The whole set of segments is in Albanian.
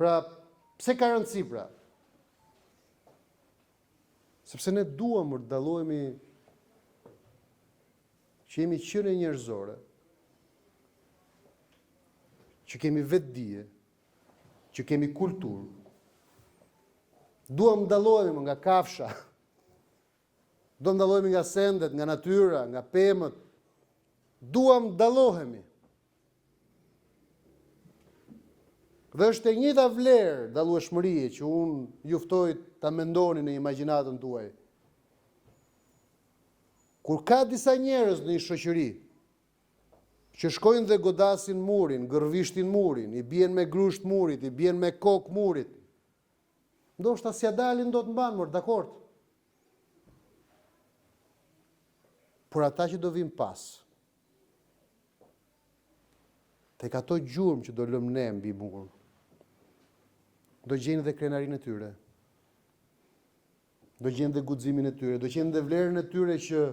Pra, pse ka rëndësi pra? Sepse ne duam të dallohemi që jemi qenie njerëzore, që kemi vetdije, që kemi kulturë. Duam dallohemi nga kafsha, duam dallohemi nga sendet, nga natyra, nga pemët. Duam dallohemi. Dhe është e njëjta vlerë dallueshmërie që unë ju ftoj ta mendoni në imagjinatën tuaj. Kur ka disa njerëz në një shoqëri që shkojnë dhe godasin murin, gërvishtin murin, i bien me grusht murit, i bien me kokë murit, ndoshta s'ja dalin dot mbanur, dakord. Por ata që do vinë pas, tek ato gjurmë që do lëmë ne mbi mur, do gjejnë dhe krenarinë e tyre, do gjejnë dhe guximin e tyre, do gjejnë dhe vlerën e tyre që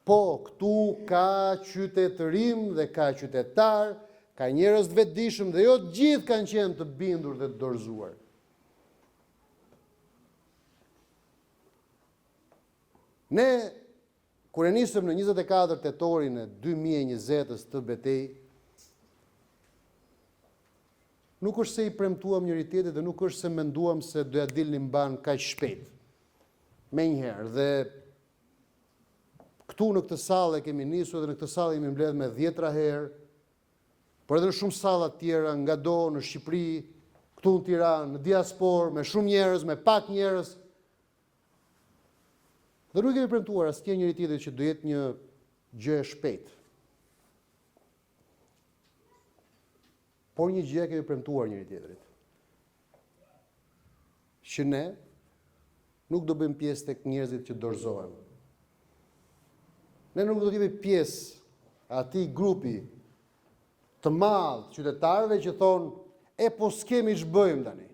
po, këtu ka qytetërim dhe ka qytetar, ka njerëz të vetëdijshëm dhe jo të gjithë kanë qenë të bindur dhe të dorëzuar. Ne, kur e nisëm në 24 tetorin e 2020 të betejë, nuk është se i premtuam njëri tjetrit dhe nuk është se menduam se do ja dilnim mban kaq shpejt. Menjëherë dhe këtu në këtë sallë kemi nisur dhe në këtë sallë jemi mbledhur me 10 herë, por edhe në shumë salla të tjera nga do në Shqipëri, këtu në Tiranë, në diasporë, me shumë njerëz, me pak njerëz. Dhe nuk kemi premtuar asnjë njëri tjetrit që do jetë një gjë e shpejtë. Por një gjë kemi premtuar njëri tjetrit. Që ne nuk do bëjmë pjesë tek njerëzit që dorëzohen. Ne nuk do të jemi pjesë atij grupi të madh qytetarëve që thonë po s'kemi ç'bëjmë tani.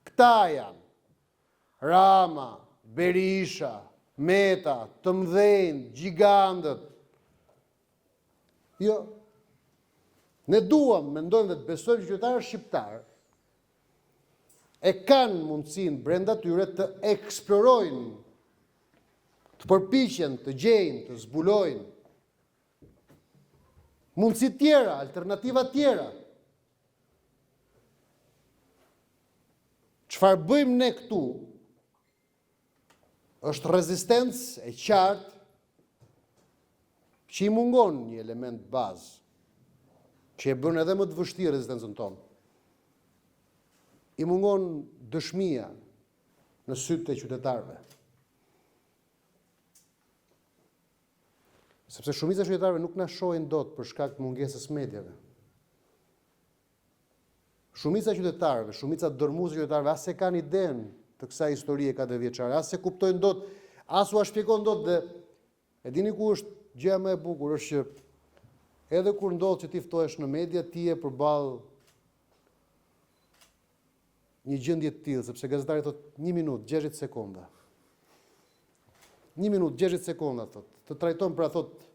Këta janë Rama, Berisha, Meta, të mëdhenj, gjigantët. Jo. Ne mendojmë dhe të besojmë që qytetarët shqiptarë e kanë mundësinë brenda tyre të eksplorojnë, të përpiqen, të gjejnë, të zbulojnë mundësi tjera, alternativa tjera. Çfarë bëjmë ne këtu është rezistencë e qartë që i mungon një element bazë, që e bën edhe më të vështirë rezistencën tonë. I mungon dëshmia në sytë e qytetarëve. Sepse shumica e qytetarëve nuk na shohin dot për shkak të mungesës mediave. Shumica e qytetarëve, shumica dërmuese e qytetarëve as e kanë idenë të kësaj historie ka 10 vjeçare, as e kuptojnë dot, as u shpjegojnë dot dhe e dini ku është gjëja më e bukur, është që edhe kur ndodh që ti ftohesh në media, ti je përballë një gjendje të tillë, sepse gazetari thotë 1 minutë 60 sekonda. 1 minutë 60 sekonda thotë. Të trajton pra thotë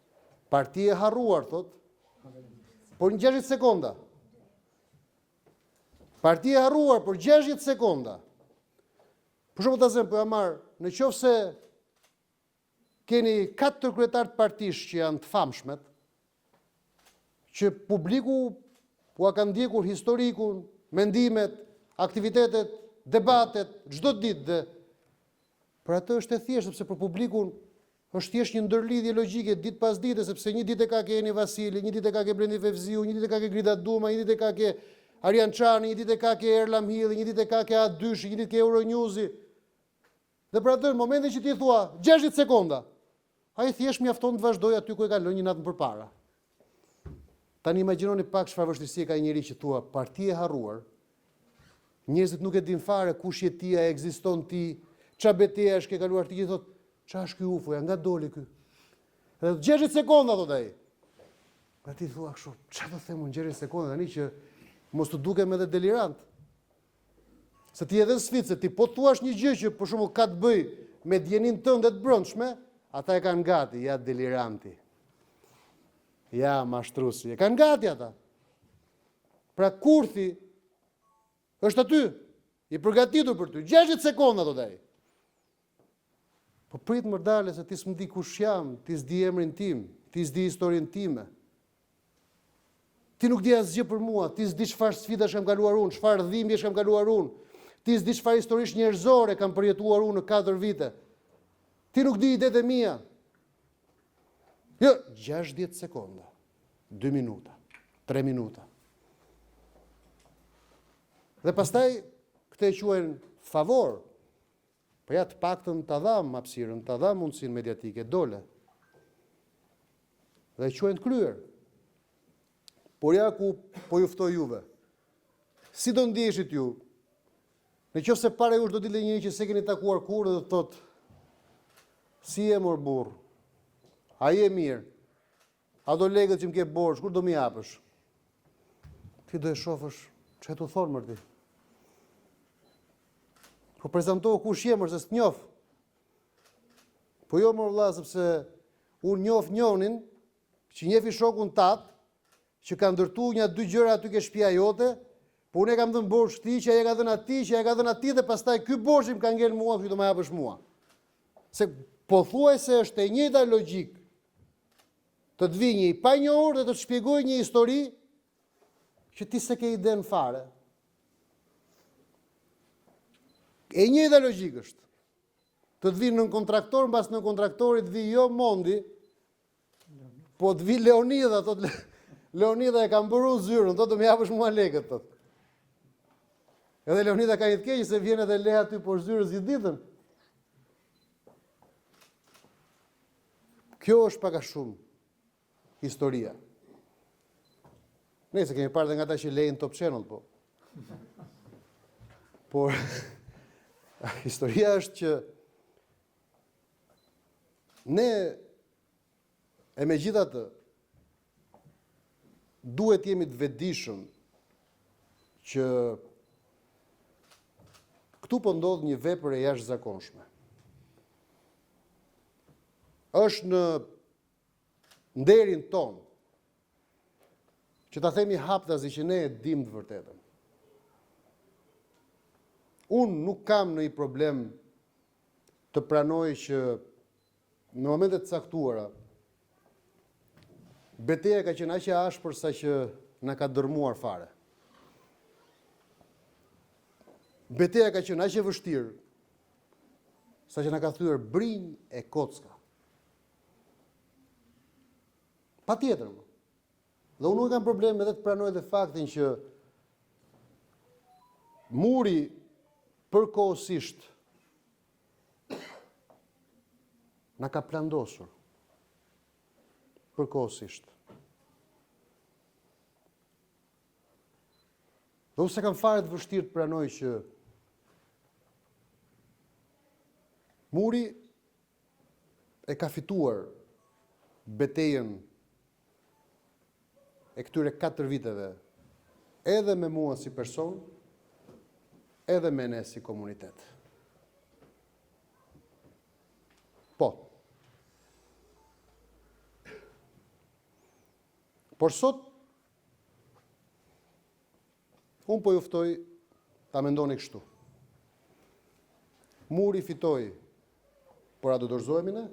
parti e harruar thotë. Por në 60 sekonda. Parti e harruar por 60 sekonda. Për shembull ta them, po ja marr, në qoftë se keni 4 kryetar të partish që janë të famshmet, që publiku u ka ndjekur historikun, mendimet, aktivitetet, debatet, çdo ditë dhe për atë është e thjeshtë sepse për publikun është thjesht një ndërlidhje logjike ditë pas dite, sepse një ditë ka ke Eni Vasili, një ditë ka ke Blendi Fevziu, një ditë ka ke Grida Duma, një ditë ka ke Arjan Çani, një ditë ka ke Erlam Hilli, një ditë ka ke A2, një ditë ke Euronews. Dhe për atë në momentin që ti thua 60 sekonda, ai thjesht mjafton të vazhdoj aty ku e ka lënë një natë më përpara. Tani imagjinoni pak çfarë vështirësie ka njëri që thua parti e harruar. Njerëzit nuk e din fare kush je ti, a ekziston ti, ç'a betejë është ke kaluar ti, thotë, ç'a është ky UFO, ja nga doli ky. Edhe 60 sekonda thot ai. Pra ti thua kështu, ç'a do them unë 60 sekonda tani që mos të dukem edhe delirant. Se ti edhe në sfidë, se ti po thuash një gjë që për shembull ka të bëj me djenin tënd të brendshme, ata e kanë gati, ja deliranti. Ja mashtruesi, e kanë gati ata. Pra kurthi Është aty, i përgatitur për ty. 60 sekonda do ai. Po prit më dale se ti s'm di kush jam, ti s'di emrin tim, ti s'di historinë time. Ti nuk di asgjë për mua, ti s'di çfarë sfidash kam kaluar unë, çfarë dhimbjesh kam kaluar unë. Ti s'di çfarë historish njerëzore kam përjetuar unë në 4 vite. Ti nuk di idetë e mia. Jo, 60 sekonda, 2 minuta, 3 minuta. Dhe pastaj këtë e quajnë favor. Po ja të paktën ta dham hapësirën, ta dham mundësinë mediatike, dole. Dhe e quajnë të kryer. Por ja ku po ju ftoj juve. Si do ndjeshit ju? Në qoftë se para jush do t'i një që se keni takuar kurrë dhe thot, si e mor burr? A je mirë? A do legët që më ke borxh, kur do më japësh? Ti do e shofësh, çe tu thon më ti? Po prezantohu kush je më se s'njoh. Po jo më vëlla, sepse unë njoh njonin që njefi shokun tat, që ka ndërtu një 2 gjëra aty ke shtëpia jote, po unë e kam dhënë borxh ti, që ai e ka dhënë atij, që ai ka dhënë atij dhe pastaj ky borxh më ka ngel mua, që do më japësh mua. Se pothuajse është e njëjta logjik. Të të vi një i panjohur dhe të të shpjegoj një histori që ti se ke iden fare. E njëjta logjik është. Të të vi nën kontraktor, mbas nën kontraktorit të vi jo Mondi, po të vi Leonida, thotë Leonida e kam bërë zyrën, thotë do më japësh mua lekët, thotë. Edhe Leonida ka një të keq se vjen edhe le aty poshtë zyrës gjithë ditën. Kjo është pak a shumë historia. Nëse kemi parë dhe nga ta që lejnë Top Channel, po. Por historia është që ne e megjithatë duhet jemi të vetëdijshëm që këtu po ndodh një vepër e jashtëzakonshme. Është në nderin ton që ta themi haptazi që ne e dim të vërtetën. Unë nuk kam në i problem të pranoj që në momentet caktuara betejë ka qenë aq e ashpër sa që na ka dërmuar fare. Betejë ka qenë aq e vështirë sa që na ka thyer brinj e kocka. Patjetër. Dhe unë nuk kam problem edhe të pranoj dhe faktin që muri përkohësisht na ka plandosur. Përkohësisht. Dhe unë se kam fare të vështirë të pranoj që muri e ka fituar betejën e këtyre 4 viteve, edhe me mua si person, edhe me ne si komunitet. Po. Por sot, unë po juftoj ta mendoni kështu. Muri fitoi, por a do dorëzohemi ne?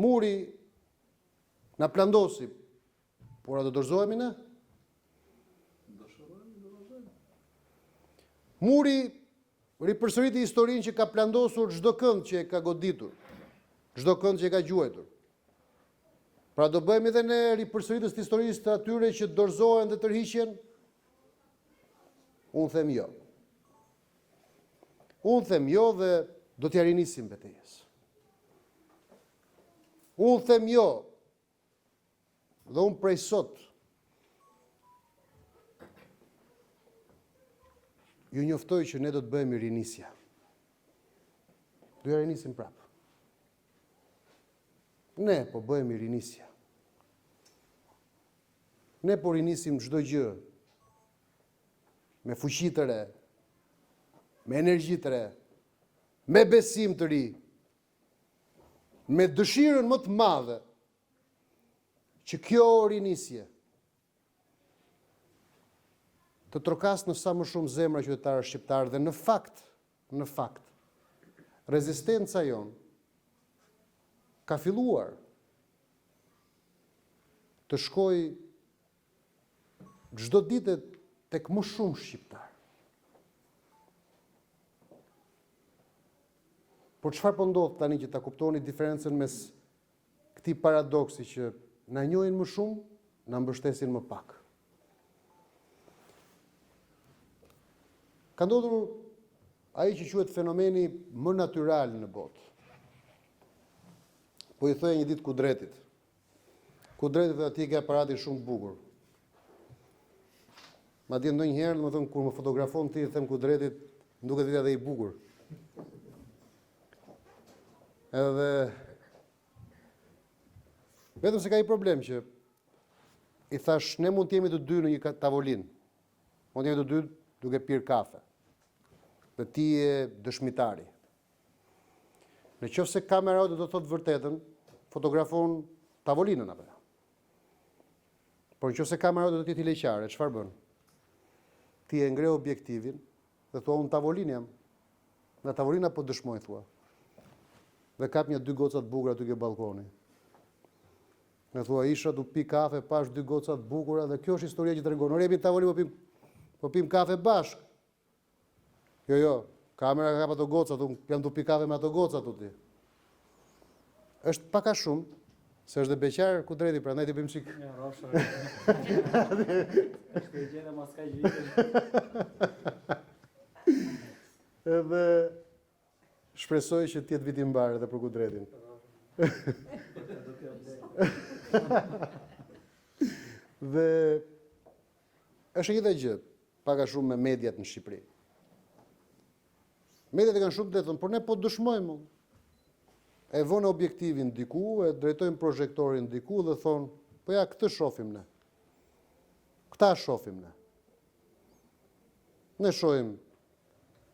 Muri na plandosi, por a do dorëzohemi ne? Muri ripërsëriti historinë që ka plandosur çdo kënd që e ka goditur, çdo kënd që e ka gjuajtur. Pra do bëjmë edhe ne ripërsëritës të historisë të atyre që dorëzohen dhe tërhiqen? Unë them jo. Unë them jo dhe do t'ja rinisim betejës. Unë them jo dhe unë prej sot ju njoftoj që ne do të bëjmë rinisja. Do ja rinisim prapë. Ne po bëjmë rinisja. Ne po rinisim çdo gjë me fuqi të re, me energji të re, me besim të ri, me dëshirën më të madhe që kjo rinisje të trokas në sa më shumë zemra qytetarë shqiptarë dhe në fakt, rezistenca jonë ka filluar të shkoj çdo ditë tek më shumë shqiptarë. Por çfarë po ndodh tani që ta kuptoni diferencën mes këtij paradoksi që na njohin më shumë, na mbështesin më pak. Ka ndodhur ai që quhet fenomeni më natyral në botë. Po i thoya një ditë Kudretit. Kudretit dhe ati ka aparati shumë bukur. Madje ndonjëherë, domethënë kur më fotografon ti them Kudretit, duket vetë edhe i bukur. Edhe vetëm se ka i problem që i thash ne mund të jemi të dy në një tavolinë. Mund të jemi të dy duke pirë kafe. Dhe ti je dëshmitari. Në qoftë se kamera do të thotë vërtetën, fotografon tavolinën apo. Por në qoftë se kamera do të jetë leqare, çfarë bën? Ti e ngre objektivin dhe thua unë tavolinë jam. Nga tavolina po dëshmoj thua. Dhe kap një 2 goca të bukura aty ke balkoni. Dhe thua isha du pi kafe, pash 2 goca të bukura dhe kjo është historia që tregon. Ore jemi në tavolinë po pim kafe bashk. Jo, kamera ka ato gocat, unë jam du pi kafe me ato gocat u ti. Është pak a shumë, se është dhe beqar Kudreti, prandaj ti bëjmë çik. Ja, rrofshë. Është e gjendë mos ka vite. Edhe shpresoj që të jetë viti mbar edhe për Kudretin. Dhe është një gjë, pak a shumë me mediat në Shqipëri. Mediat e kanë shumë të thënë, por ne po dëshmojmë. E vënë objektivin diku, e drejtojmë projektorin diku dhe thonë, po ja këtë shohim ne. Këta shohim ne. Ne shohim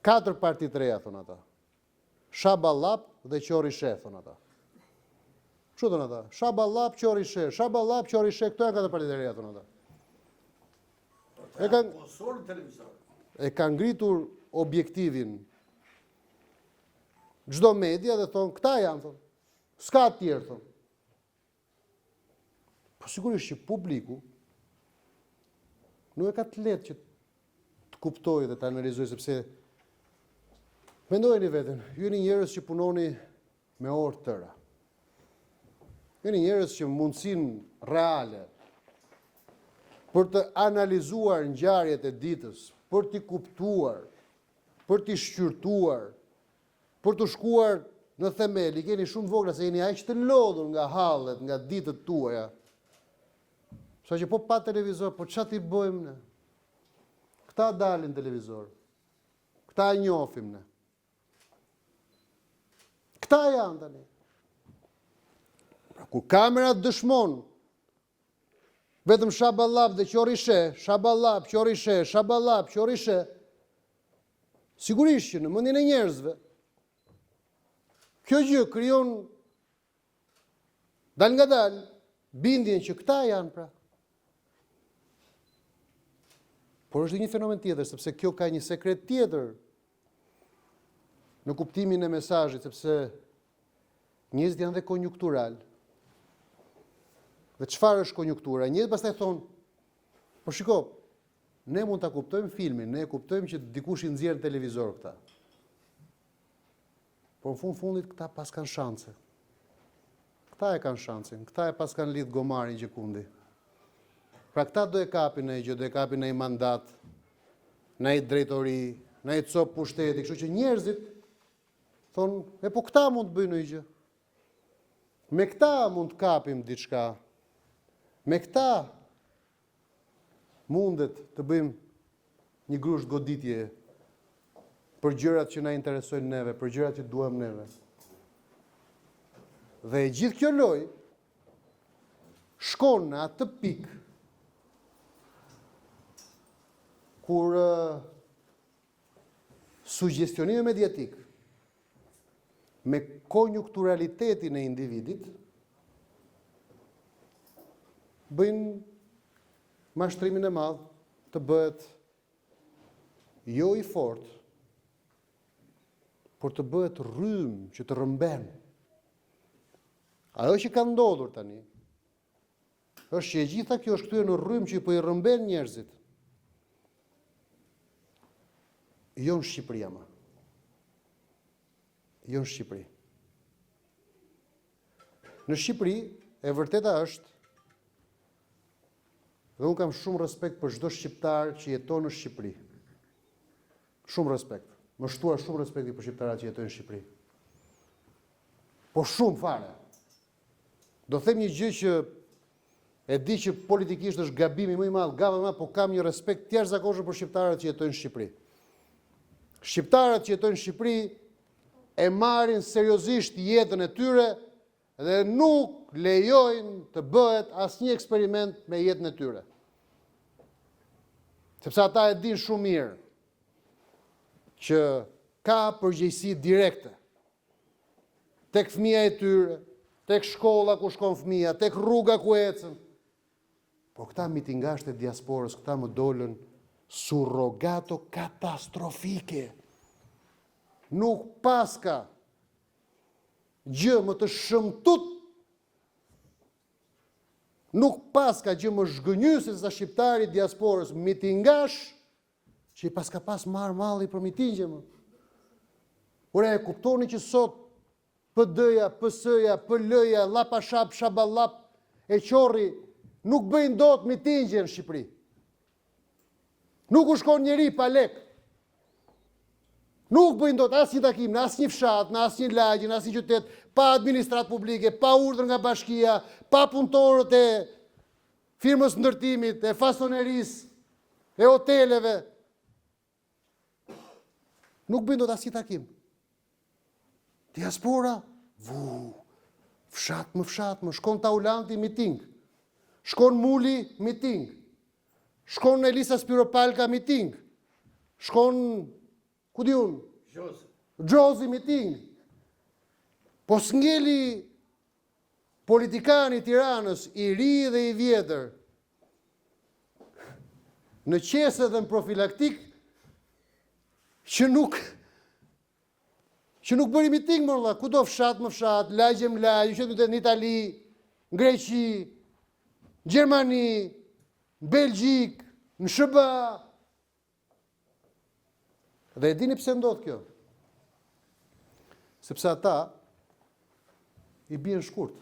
4 parti të reja, thonë ata. Shaballap dhe Qorishe, thonë ata. Çu thonë ata? Shaballap, Qorishe, Shaballap, Qorishe, këto janë 4 parti të reja, thonë ata. E kanë ngritur objektivin çdo media dhe thonë, këta janë, thonë. S'ka tjerë, thonë. Po sigurisht që publiku nuk e ka të lehtë që të kuptojë dhe të analizojë, sepse mendojeni veten, ju jeni njerëz që punoni me orë tëra. Jeni njerëz që mundësinë reale për të analizuar ngjarjet e ditës, për t'i kuptuar, për t'i shqyrtuar, për të shkuar në themel, i keni shumë vogla se jeni aq të lodhur nga hallet, nga ditët tuaja. Sa që po pa televizor, po çfarë ti bëjmë ne? Këta dalin televizor. Këta njohim ne. Këta janë tani. Pra kur kamera dëshmon vetëm Shaballap dhe Qorishe, Shaballap, Qorishe, Shaballap, Qorishe, sigurisht që në mendjen e njerëzve kjo gjë krijon dal nga dal bindjen që këta janë pra. Por është një fenomen tjetër, sepse kjo ka një sekret tjetër në kuptimin e mesazhit, sepse njerëzit janë dhe konjunktural. Dhe çfarë është konjunktura? Njerëzit pastaj thonë, po shiko, ne mund ta kuptojmë filmin, ne kuptojmë që dikush i nxjerr televizor këta. Por në fundit këta pas kanë shanse. Këta e kanë shansin, këta e pas kanë lidh gomarin gjekundi. Pra këta do e kapin në gjë, do e kapin në i mandat, në i drejtori, në i copë pushteti, kështu që njerëzit thonë, e po këta mund të bëjnë në gjë. Me këta mund të kapim diçka. Me këta mundet të bëjmë një grusht goditje për gjërat që na interesojnë neve, për gjërat që duam neve. Dhe e gjithë kjo lojë shkon në atë pikë kur sugjestionimi mediatik me konjunkturalitetin e individit bëjnë mashtrimin e madh të bëhet jo i fort, por të bëhet rrymë që të rëmben. Ajo që ka ndodhur tani, është që e gjitha kjo është kthyer në rrymë që po i rëmben njerëzit. Jo në Shqipëri ama. Jo në Shqipëri. Në Shqipëri, e vërteta është, dhe unë kam shumë respekt për çdo shqiptar që jeton në Shqipëri. Shumë respekt. Më shtuar shumë respekti për shqiptarat që jetojnë në Shqipëri. Po shumë fare. Do them një gjë që e di që politikisht është gabimi më i madh, po kam një respekt të jashtëzakonshëm për shqiptarët që jetojnë në Shqipëri. Shqiptarët që jetojnë në Shqipëri e marrin seriozisht jetën e tyre dhe nuk lejojnë të bëhet asnjë eksperiment me jetën e tyre. Sepse ata e dinë shumë mirë që ka përgjegjësi direkte tek fëmia e tyre, tek shkolla ku shkon fëmia, tek rruga ku ecën. Po këta mitingashtë e diasporës, këta më dolën surrogato katastrofike. Nuk paska gjë më të shëmtut, nuk paska gjë më zhgënjyse se sa shqiptari diasporës mitingash që i paska pas marrë malli për mitingje më. Ure, e kuptoni që sot PD-ja, PS-ja, PL-ja, lapashap, shaballap, e qorri, nuk bëjnë dot mitingje në Shqipëri. Nuk u shkon njeri pa lek. Nuk bëjnë dot asnjë takim, në asnjë fshat, në asnjë lagje, në asnjë qytet, pa administratë publike, pa urdhër nga bashkia, pa punëtorët e firmës ndërtimit, e fasonerisë, e hoteleve. Nuk bëjnë dot asnjë takim. Diaspora, fshat më, shkon Taulanti miting, shkon Muli miting, shkon Elisa Spiropalka miting, shkon, ku di unë? Gjozi miting. Po s'ngeli politikani Tiranës, i ri dhe i vjetër, në qese dhe në profilaktik, që nuk bëri miting më rrëlla, ku do fshat më fshat, lagje më lagje, që në Itali, në Greqi, në Gjermani, në Belgjik, në SBA. Dhe e dini pse ndodh kjo? Sepse ata i bien shkurt.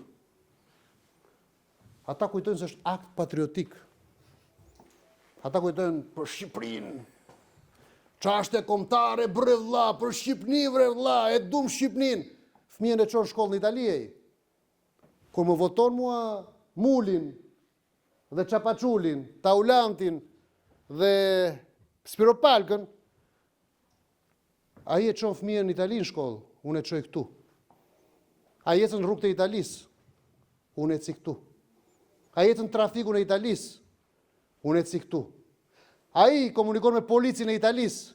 Ata kujtojnë se është akt patriotik. Ata kujtojnë për Shqipërinë. Çashte kombëtare bre vlla, për Shqipni bre vlla, e dum Shqipnin. Fëmijën e çon shkollën në Itali. Kur më voton mua Mulin dhe Çapaçulin, Taulantin dhe Spiropalkën, ai e çon fëmijën në Itali në shkollë, unë e çoj këtu. Ai ecën në rrugët e Italisë, unë eci këtu. Ai ecën në trafikun e Italisë, unë eci këtu. Ai komunikon me policin e Italisë,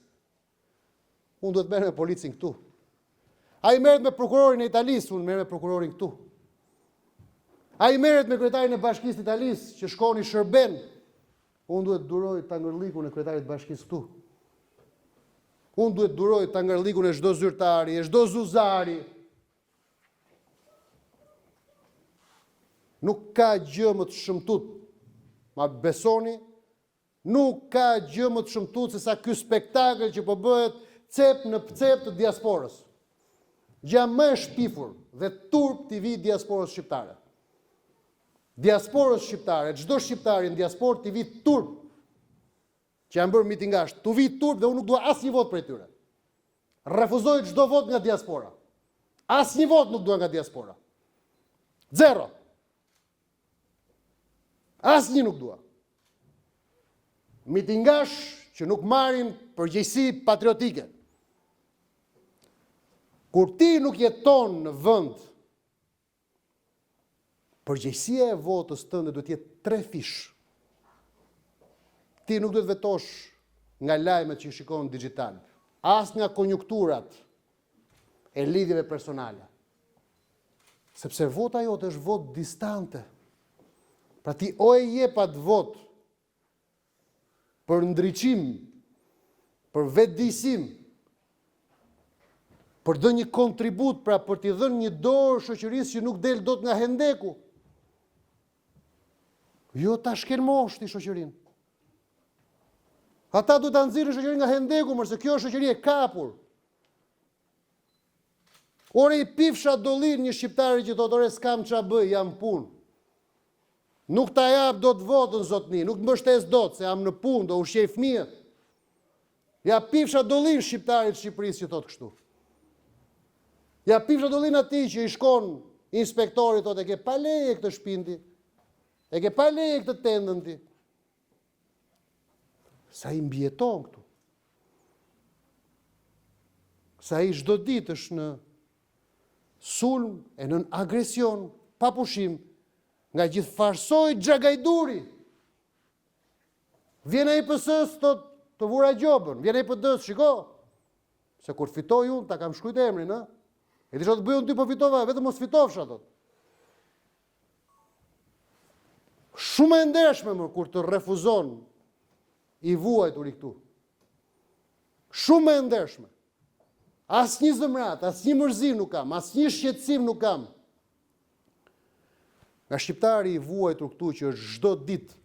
unë duhet merrem me policin këtu. Ai merret me prokurorin e Italisë, unë merrem me prokurorin këtu. Ai merret me kryetarin e Bashkisë të Italisë, që shkon i shërben, unë duhet duroj tangërllikun e kryetarit të Bashkisë këtu. Unë duhet duroj tangërllikun e çdo zyrtari, e çdo zuzari. Nuk ka gjë më të shëmtut, ma besoni, nuk ka gjë më të shëmtut se sa ky spektakël që po bëhet cep në cep të diasporës. Gjë më e shpifur dhe turp t'i vi diasporës shqiptare. Diasporës shqiptare, çdo shqiptari në diasporë t'i vi turp që janë bërë mitingash, t'u vi turp dhe unë nuk dua asnjë vot prej tyre. Refuzoj çdo vot nga diaspora. Asnjë vot nuk dua nga diaspora. Zero. Asnjë nuk dua. Mitingash që nuk marrin përgjegjësi patriotike. Kur ti nuk jeton në vend, përgjegjësia e votës tënde duhet të jetë 3 fish. Ti nuk duhet vetosh nga lajmet që shikon digital, as nga konjunkturat e lidhjeve personale. Sepse vota jote është vot distante. Pra ti o e jep atë vot për ndriçim për vetëdijsim, për dhënë një kontribut, pra për t'i dhënë një dorë shoqërisë që nuk del dot nga hendeku. Jo ta shkelmoshti shoqërinë. Ata du ta nxirrin shoqërinë nga hendeku, mërse kjo është shoqëri e kapur. Ore i pifsha dollin një shqiptari që thotë ore s'kam ç'a bëj, jam punë. Nuk ta jap dot votën zotni, nuk mbështes dot se jam në punë, do ushqej fëmijët. Ja pifsha dollin shqiptarit Shqipërisë që thotë kështu. Ja pifsha dollin atij që i shkon inspektori thotë e ke pa leje këtë shpinti. E ke pa leje këtë tendën ti. Sa i mbjeton këtu. Sa i çdo ditë është në sulm e në agresion, pa pushim, nga gjithë farsoj Xhagajduri. Vjen ai PS-s thotë të vura gjobën, vjen ai PD-s, shiko, se kur fitoj unë, ta kam shkruajt emrin, ha? E di çfarë të bëj unë ty po fitova, vetëm mos fitofsha thotë. Shumë e ndershme më kur të refuzon i vuajtur i këtu. Shumë e ndershme. Asnjë zëmrat, asnjë mërzim nuk kam, asnjë shqetësim nuk kam. Nga shqiptari i vuajtur këtu që është çdo ditë,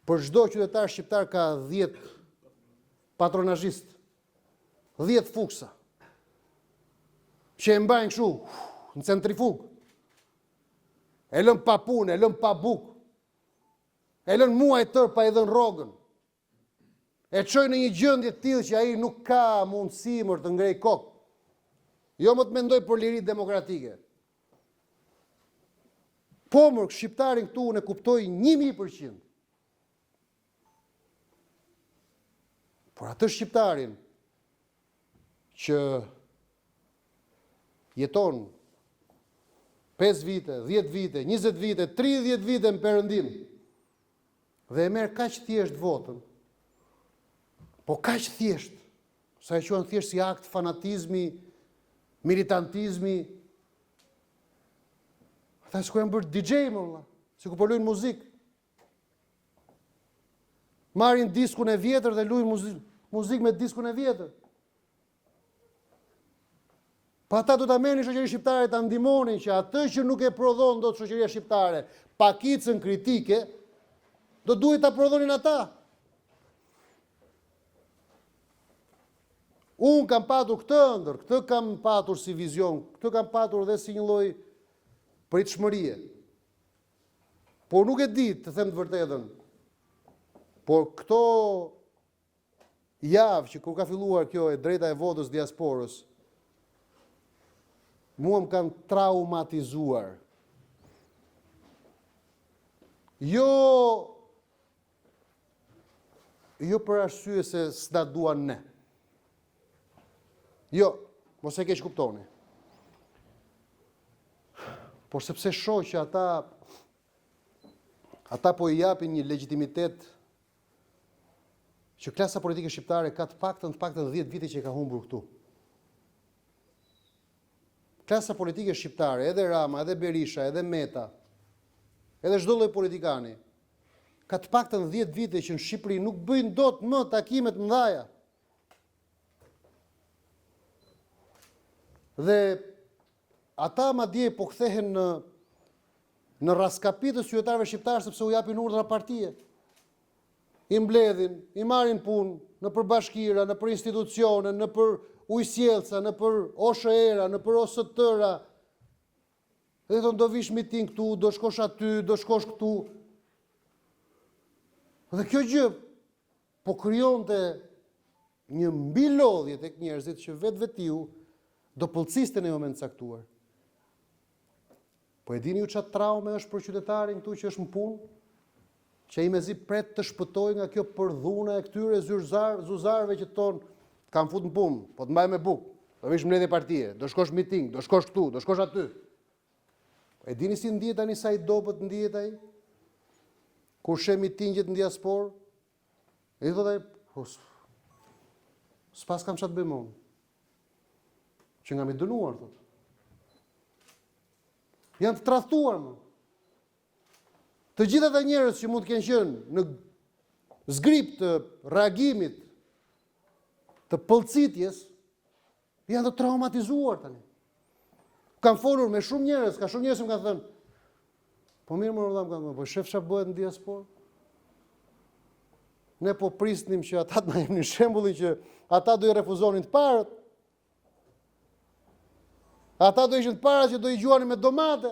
për çdo qytetar shqiptar ka 10 patronazhist, 10 fuksa, që e mbajnë kështu, në centrifug. E lën pa punë, e lën pa bukë, e lën muaj tërë pa i dhënë rrogën. E çojnë në një gjendje të tillë që ai nuk ka mundësi më të ngrej kokë. Jo më të mendoj për liri demokratike. Po më shqiptarin këtu unë e kuptoj 1000%. Por atë shqiptarin që jeton 5 vite, 10 vite, 20 vite, 30 vite në Perëndim dhe e merr kaq thjesht votën, po kaq thjesht, sa e quajnë thjesht si akt fanatizmi, militantizmi. Ata s'ku janë bërë DJ më valla, si ku po luajnë muzikë. Marrin diskun e vjetër dhe luajnë muzikë me diskun e vjetër. Pa ata do ta merrnin shoqërinë shqiptare ta ndihmonin që atë që nuk e prodhon dot shoqëria shqiptare, pakicën kritike, do duhet ta prodhonin ata. Unë kam patur këtë kam patur si vizion, këtë kam patur dhe si një lloj pritshmërie. Por nuk e di, të them të vërtetën. Por këto javë që kur ka filluar kjo e drejta e votës diasporës, mua më kanë traumatizuar. Jo për arsye se s'na duan ne. Jo, mos e keq kuptoni. Por sepse shoh që ata po i japin një legjitimitet që klasa politike shqiptare ka të paktën 10 vite që e ka humbur këtu. Klasa politike shqiptare, edhe Rama, edhe Berisha, edhe Meta, edhe çdo lloj politikani, ka të paktën 10 vite që në Shqipëri nuk bëjnë dot më takime të mëdha. Dhe ata madje po kthehen në raskapit të qytetarëve shqiptarë sepse u japin urdhra partie. I mbledhin, i marrin punë në për bashkira, në për institucione, në për ujësjellca, në për OSHR-a, në për OST-ra. Dhe thonë do vish miting këtu, do shkosh aty, do shkosh këtu. Dhe kjo gjë po krijonte një mbilodhje tek njerëzit që vetvetiu do pëllciste në moment caktuar. Po e dini ju çfarë traume është për qytetarin këtu që është në punë? Që ai mezi pret të shpëtoj nga kjo përdhuna e këtyre zuzarve që tonë kam fut në punë, po të mbaj me bukë, do vish mbledhje partie, do shkosh miting, do shkosh këtu, do shkosh aty. E dini si ndihet tani sa i dobët ndihet ai? Kur sheh mitingjet në diasporë, ai thotë ai, s'pas kam çfarë të bëjmë unë. Që nga me dënuar, thotë. Janë të tradhtuar më. Të gjitha ata njerëz që mund të kenë qenë në zgrip të reagimit të pëllcitjes, janë të traumatizuar tani. Kam folur me shumë njerëz, ka shumë njerëz që më kanë thënë, po mirë më rëdham, po shef çfarë bëhet në diasporë? Ne po prisnim që ata të na jepnin shembullin që ata do i refuzonin të parët. Ata do ishin të parat që do i gjuanin me domate.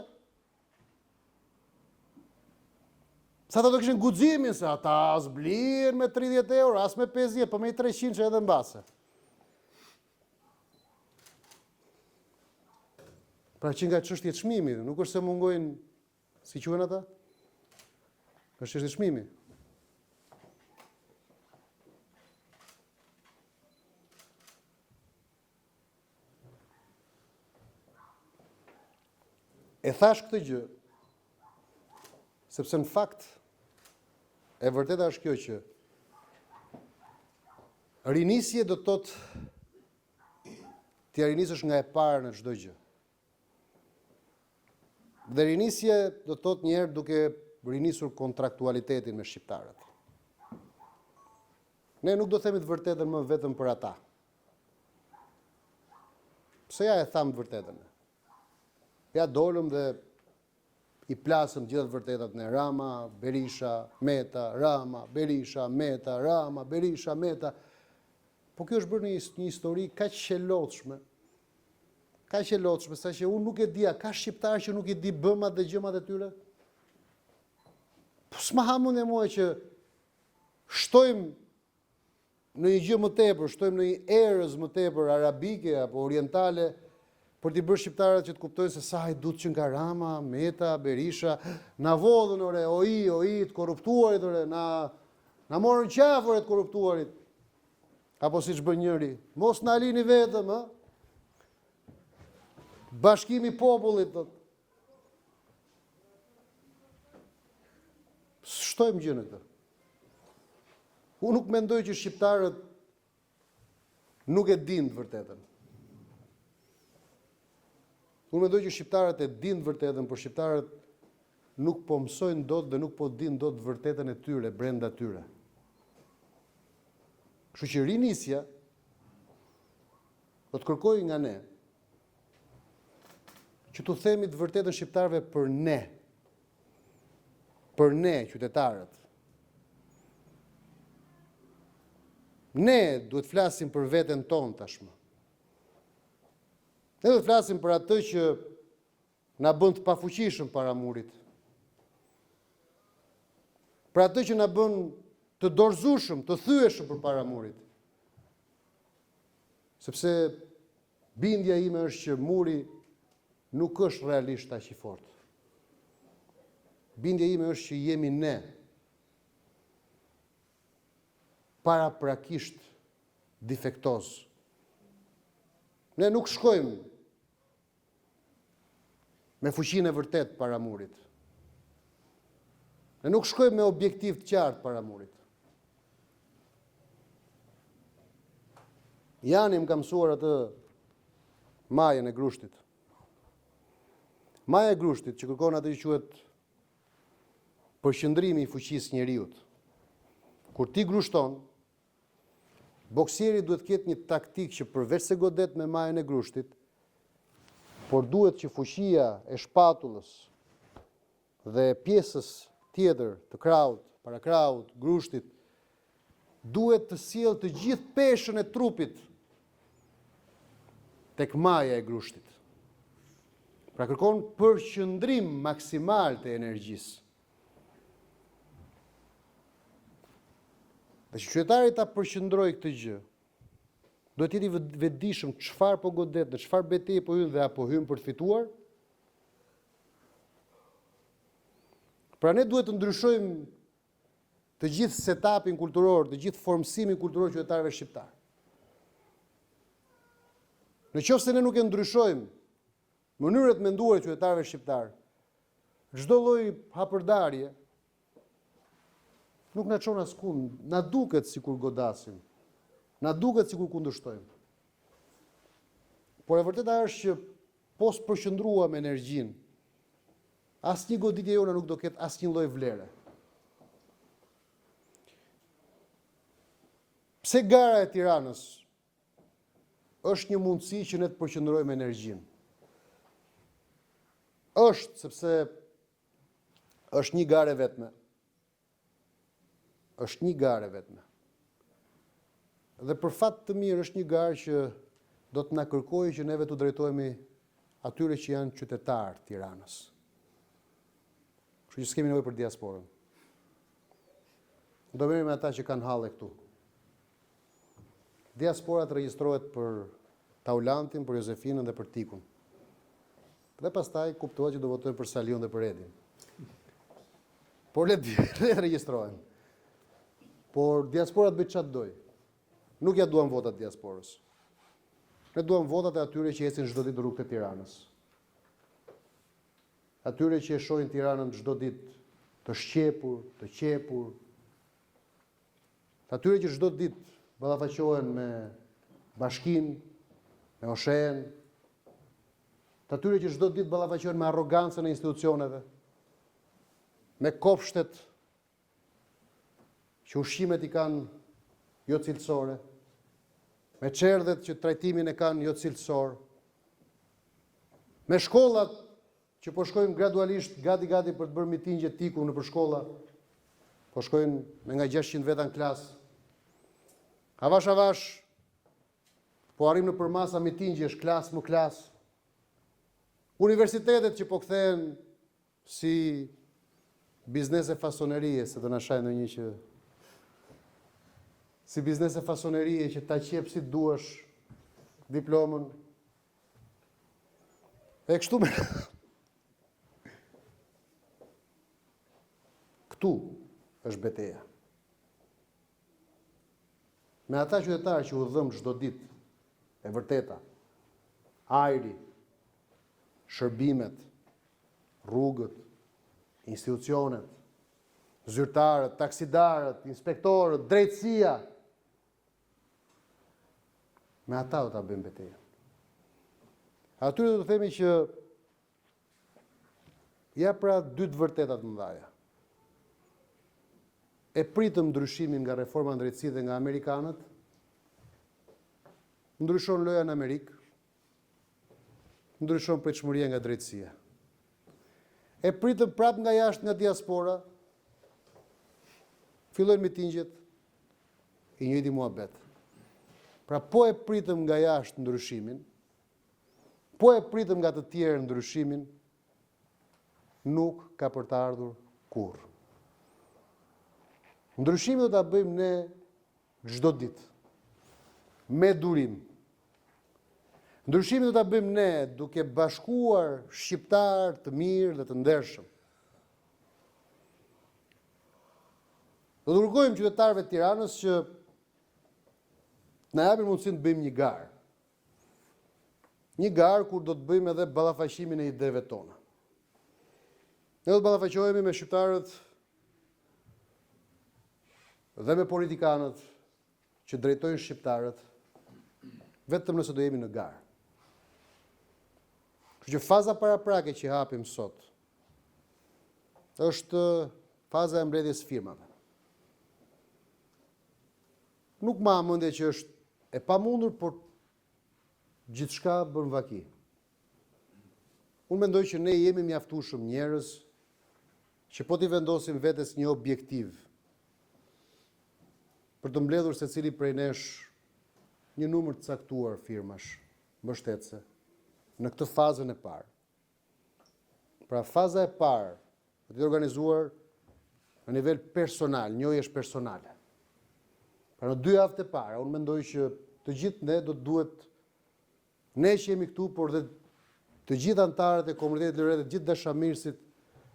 Sa ata do kishin guximin se ata as blien me 30 euro, as me 50, po me 300 që edhe mbase. Pra që nga çështja e çmimit, nuk është se mungojnë, si quhen ata? Është çështja e çmimit. E thash këtë gjë, sepse në fakt, e vërteta është kjo që rinisje do të thotë t'ja rinisësh nga e parë në çdo gjë. Dhe rinisje do të thotë njerë duke rinisur kontraktualitetin me shqiptarët. Ne nuk do themi të vërtetën më vetëm për ata. Pse ja e thamë të vërtetën? Ja dolëm dhe i plasëm gjithat vërtetat në Rama, Berisha, Meta, Rama, Berisha, Meta, Rama, Berisha, Meta. Po kjo është bërë një histori kaq qelotshme, sa që unë nuk e dia, ka shqiptarë që nuk i di bëmat dhe gjëmat e tyre? Po s'ma hamun e mua që shtojmë në një gjë më tepër, shtojmë në një erës më tepër arabike apo orientale, për t'i bërë shqiptarët që të kuptojnë se sa i dut që nga Rama, Meta, Berisha, na vodhën ore, oi, të korruptuarit ore, na morën qafë ore të korruptuarit. Apo si që bën njëri, mos na lini vetëm, bashkimi i popullit. Shtojmë gjë në këtë. Unë nuk mendoj që shqiptarët nuk e dinë të vërtetën. Unë mendoj që shqiptarët e dinë vërtetën, por shqiptarët nuk po mësojnë dot dhe nuk po dinë dot vërtetën e tyre, brenda tyre. Kështu që rinisja do të kërkojë nga ne që t'u themi të vërtetën shqiptarëve për ne, qytetarët. Ne duhet flasim për veten tonë tashmë. Ne do të flasim për atë që na bën të pafuqishëm para murit. Për atë që na bën të dorëzueshëm, të thyeshëm përpara murit. Sepse bindja ime është që muri nuk është realisht aq i fortë. Bindja ime është që jemi ne paraprakisht defektoz. Ne nuk shkojmë me fuqinë e vërtet para murit. Ne nuk shkojmë me objektiv të qartë para murit. Jani më ka mësuar atë majën e grushtit. Maja e grushtit që kërkon atë që quhet përqendrimi i fuqisë njeriut. Kur ti grushton, boksieri duhet ketë një taktik që përveç se godet me majën e grushtit, por duhet që fuqia e shpatullës dhe pjesës tjetër të kraut, para kraut, grushtit, duhet të sjellë të gjithë peshën e trupit tek maja e grushtit. Pra kërkon përqendrim maksimal të energjisë. Dhe që qytetari ta përqendrojë këtë gjë, do të jeti vetëdijshëm çfarë po godet, në çfarë betejë po hyn dhe apo hyn për të fituar. Pra ne duhet të ndryshojmë të gjithë setupin kulturor, të gjithë formësimin kulturor qytetarëve shqiptar. Në qoftë se ne nuk e ndryshojmë mënyrën e menduar të qytetarëve shqiptar, çdo lloj hapërdarje nuk na çon askund, na duket sikur godasim, na duket sikur kundërshtojmë. Por e vërteta është që pos përqendruam energjinë, asnjë goditje jone nuk do ketë asnjë lloj vlere. Pse gara e Tiranës është një mundësi që ne të përqendrojmë energjinë. Është sepse është një garë vetme. Është një garë vetme. Dhe për fat të mirë është një garë që do të na kërkojë që neve të drejtohemi atyre që janë qytetarë të Tiranës. Kështu që s'kemi nevojë për diasporën. Do merrem me ata që kanë halle këtu. Diaspora të regjistrohet për Taulantin, për Jozefinën dhe për Tikun. Dhe pastaj kuptohet që do votojnë për Salion dhe për Edin. Por le të regjistrohen. Por diaspora të bëjë çfarë doj. Nuk ja duam votat diasporës. Ne duam votat e atyre që ecin çdo ditë në rrugët e Tiranës. Atyre që e shohin Tiranën çdo ditë të shqepur, të qepur. Atyre që çdo ditë ballafaqohen me bashkinë, me OSHE-n. Atyre që çdo ditë ballafaqohen me arrogancën e institucioneve, me kopshtet që ushqimet i kanë jo cilësore, me çerdhet që trajtimin e kanë jo cilësor, me shkollat që po shkojnë gradualisht gati për të bërë mitingje tiku në për shkolla, po shkojnë me nga 600 veta në klasë. Avash, po arrim në përmasa mitingjesh klasë më klasë. Universitetet që po kthehen si biznese fasonerie, se do na shajnë ndonjë që si biznese fasonerie që ta qep si duash diplomën. E kështu me këtu është betejë. Me ata qytetarë që u dhëm çdo ditë, e vërteta, ajri, shërbimet, rrugët, institucionet, zyrtarët, taksidarët, inspektorët, drejtësia, me ata do ta bëjmë betejën. Atyre do të themi që ja pra dy të vërtetat mëdha. E pritëm ndryshimin nga reforma në drejtësi dhe nga amerikanët, ndryshon loja në Amerikë, ndryshon pritshmëria nga drejtësia. E pritëm prap nga jashtë nga diaspora, fillojnë mitingjet, i njëjti muhabet. Pra po e pritëm nga jashtë ndryshimin, po e pritëm nga të tjerë ndryshimin, nuk ka për të ardhur kurrë. Ndryshimin do ta bëjmë ne çdo ditë, me durim. Ndryshimin do ta bëjmë ne duke bashkuar shqiptar të mirë dhe të ndershëm. Do të kërkojmë qytetarëve të Tiranës që na japin mundësinë të bëjmë një garë. Një garë kur do të bëjmë edhe ballafaqimin e ideve tona. Ne do të ballafaqohemi me shqiptarët dhe me politikanët që drejtojnë shqiptarët, vetëm nëse do jemi në garë. Kështu që faza paraprake që hapim sot është faza e mbledhjes firmave. Nuk ma mendje që është e pamundur, por gjithçka bën vaki. Unë mendoj që ne jemi mjaftueshëm njerëz që po t'i vendosim vetes një objektiv për të mbledhur secili prej nesh një numër të caktuar firmash mbështetëse në këtë fazën e parë. Pra faza e parë do të organizuar në nivel personal, njohjesh personale. Pra në 2 javët e para, unë mendoj që të gjithë ne do të duhet, ne që jemi këtu, por dhe të gjithë anëtarët e komunitetit lëre, të gjithë dashamirësit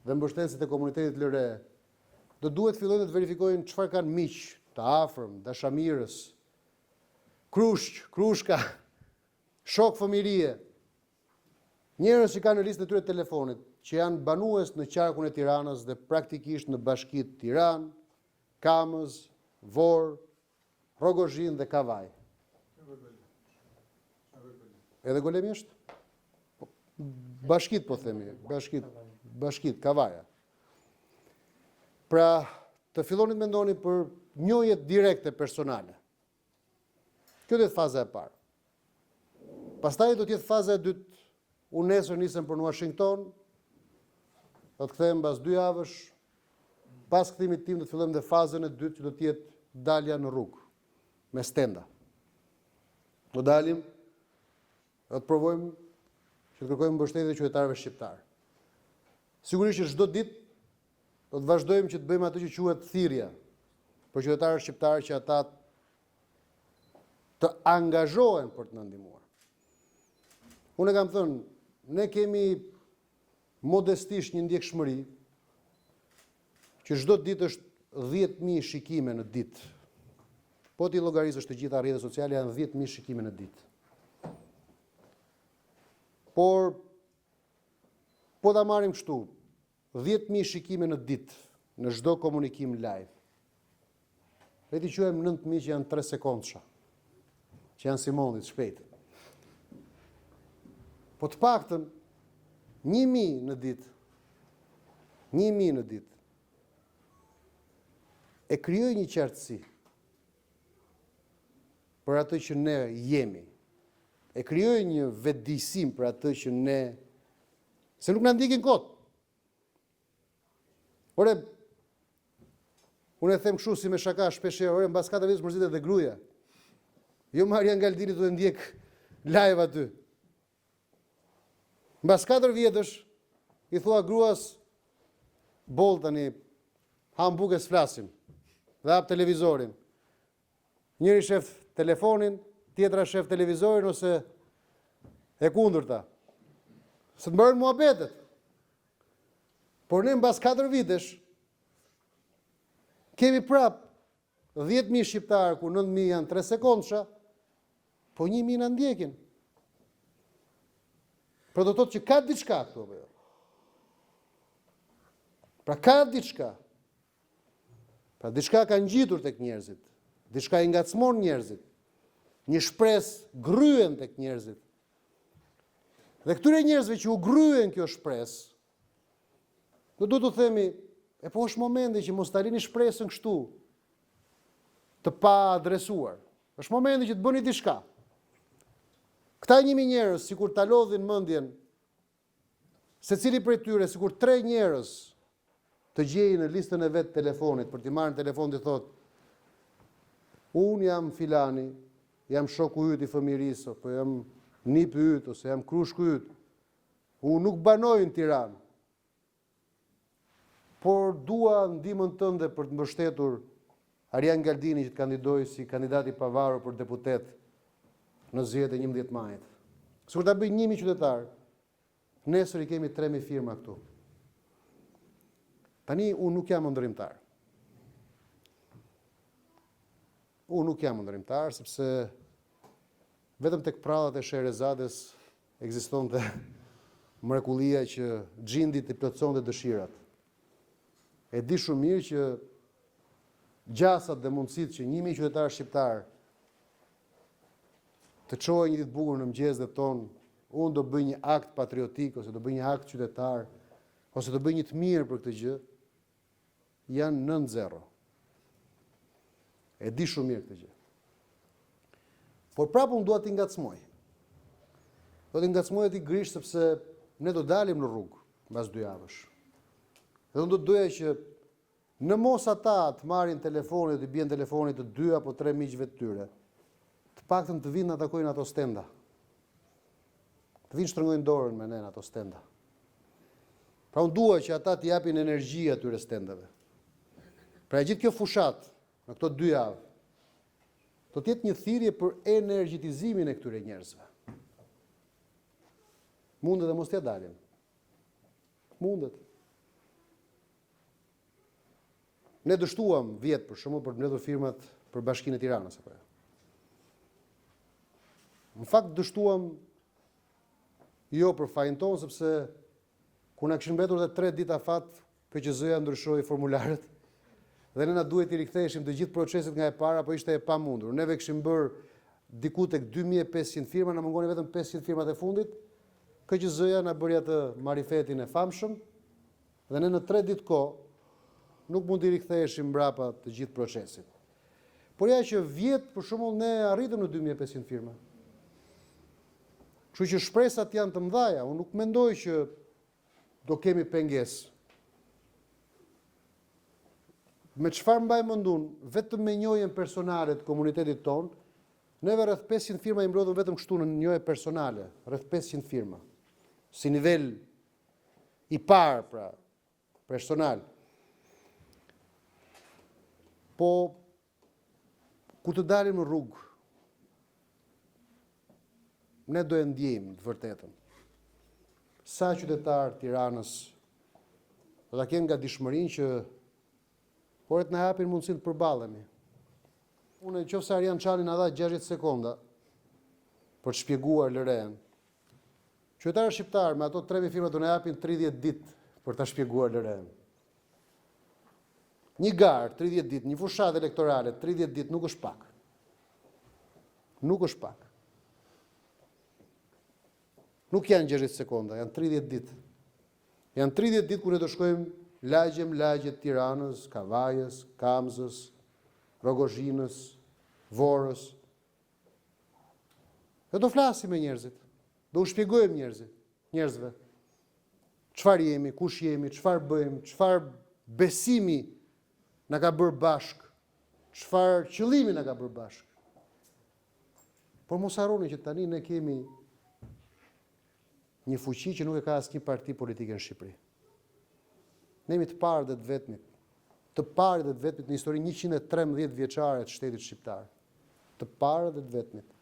dhe mbështetësit e komunitetit lëre, do duhet fillojnë të verifikojnë çfarë kanë miq të afërm, dashamirës, krushka, shok fëmijërie, njerëz që kanë në listë të tyre telefonit, që janë banues në qarkun e Tiranës dhe praktikisht në bashkitë Tiranë, Kamës, Vorë, Rogozhin dhe Kavaj. Edhe golemisht? Bashkit po themi, bashkit, Kavaja. Pra, të fillonit mendoni për njohjet direkte personale. Kjo është faza e parë. Pastaj do të jetë faza e dytë. Unë nesër nisem për në Washington, do të kthehem pas 2 javësh. Pas kthimit tim do të fillojmë dhe fazën e dytë që do të jetë dalja në rrugë me stenda. Do dalim, do të provojmë që të kërkojmë mbështetje të qytetarëve shqiptar. Sigurisht që çdo ditë do të vazhdojmë që të bëjmë atë që quhet thirrje për qytetarët shqiptar që ata të angazhohen për të na ndihmuar. Unë kam thënë, ne kemi modestisht një ndjekshmëri që çdo ditë është 10.000 shikime në ditë. Po ti llogarisësh të gjitha rrjetet sociale janë 10.000 shikime në ditë. Por po ta marrim kështu, 10.000 shikime në ditë në çdo komunikim live. Le t'i quajmë 9.000 që janë 3 sekondësha, që janë si mondit shpejt. Po të paktën 1.000 në ditë, 1.000 në ditë, e krijoj një qartësi për atë që ne jemi. E krijoj një vetëdijsim për atë që ne, se nuk na ndjekin kot. Ore, unë e them kështu si me shaka shpeshherë, ore, mbas 4 vjetësh mërzitet dhe gruaja. Jo Marian Galdini do të ndjek live aty. Mbas 4 vjetësh i thua gruas, boll tani, ham bukës flasim, dhe hap televizorin. Njëri shef telefonin, tjetra shef televizorin ose e kundërta. Se të mbërën muhabetet. Por ne mbas 4 vitesh kemi prap 10.000 shqiptarë ku 9.000 janë 3 sekondësha, po 1.000 na ndjekin. Pra do të thotë që ka diçka këtu apo jo? Pra ka diçka. Pra diçka ka ngjitur tek njerëzit. Diçka i ngacmon njerëzit. Një shpresë gryen tek njerëzit. Dhe këtyre njerëzve që u gryen kjo shpresë, do të themi, e po është momenti që mos ta lini shpresën kështu, të pa adresuar. Është momenti që të bëni diçka. Këta 1.000 njerëz, sikur ta lodhin mendjen, secili prej tyre, sikur 3 njerëz të gjejnë në listën e vet telefonit për t'i marrë telefon dhe thotë, unë jam filani, jam shoku yt i fëmirisë, apo jam nipi yt, ose jam krushku yt. Unë nuk banoj në Tiranë, por dua ndihmën tënde për të mbështetur Arian Galdini që të kandidojë si kandidat i pavarur për deputet në zgjedhjet e 11 majit. Sikur ta bëj 1.000 qytetar, nesër i kemi 3.000 firma këtu. Tani unë nuk jam ndërrimtar. Unë nuk jam ndërrimtar sepse vetëm tek prallat e Sherezades ekzistonte mrekullia që xhindit i plotësonte dëshirat. E di shumë mirë që gjasat dhe mundësitë që 1.000 qytetarë shqiptar të çojë një ditë bukur në mëngjesdet tonë, unë do bëj një akt patriotik ose do bëj një akt qytetar ose do bëj një të mirë për këtë gjë, janë 9-0. E di shumë mirë këtë gjë. Por prapë unë dua t'i ngacmoj. Do t'i ngacmoj e t'i grish sepse ne do dalim në rrugë mbas 2 javësh. Dhe unë do të doja që në mos ata të marrin telefonit, të bien telefonit të 2 apo 3 miqve të tyre, të paktën të vinë na takojnë ato stenda. Të vinë shtrëngojnë dorën me ne në ato stenda. Pra unë dua që ata të japin energji atyre stendave. Pra gjithë kjo fushat në këto 2 javë, do të jetë një thirrje për energjitizimin e këtyre njerëzve. Mundet dhe mos t'ja dalim. Mundet. Ne dështuam vjet për shembull për të mbledhur firmat për Bashkinë e Tiranës apo jo. Në fakt dështuam jo për fajin tonë sepse kur na kishin mbetur edhe 3 ditë afat, PQZ-ja ndryshoi formularet dhe ne na duhet i riktheheshim të gjithë proceset nga e para, po ishte e pamundur. Neve kishim bër diku tek 2500 firma, na mungonin vetëm 500 firmat e fundit. PQZ-ja na bëri atë marifetin e famshëm dhe ne në 3 ditë kohë nuk mund t'i riktheheshim mbrapa të gjithë procesit. Por ja që vjet për shembull ne arritëm në 2500 firma. Kështu që shpresat janë të mëdha, unë nuk mendoj që do kemi pengesë. Me çfarë mbaj mendun, vetëm me njohjen personale të komunitetit tonë, neve rreth 500 firma i mbrodhëm vetëm kështu në njohje personale, rreth 500 firma. Si nivel i parë, pra, personal. Po, ku të dalim në rrugë, ne do e ndjejmë të vërtetën. Sa qytetarë Tiranës do ta kenë nga dishmërinë që por të na japin mundësinë të përballemi. Unë nëse Arjan Çani na dha 60 sekonda për të shpjeguar LRE-n. Qytetarët shqiptarë me ato 3 firma do na japin 30 ditë për ta shpjeguar LRE-n. Një garë 30 ditë, një fushatë elektorale 30 ditë nuk është pak. Nuk është pak. Nuk janë 60 sekonda, janë 30 ditë. Janë 30 ditë ku ne do shkojmë lagjet Tiranës, Kavajës, Kamzës, Rogozhinës, Vorës. Ne do flasim me njerëzit. Do u shpjegojmë njerëzve. Çfarë jemi, kush jemi, çfarë bëjmë, çfarë besimi na ka bërë bashk, çfarë qëllimi na ka bërë bashk. Por mos harroni që tani ne kemi një fuqi që nuk e ka asnjë parti politike në Shqipëri. Ne jemi të parë dhe të vetmit. Të parë dhe të vetmit në historinë 113 vjeçare të shtetit shqiptar. Të parë dhe të vetmit.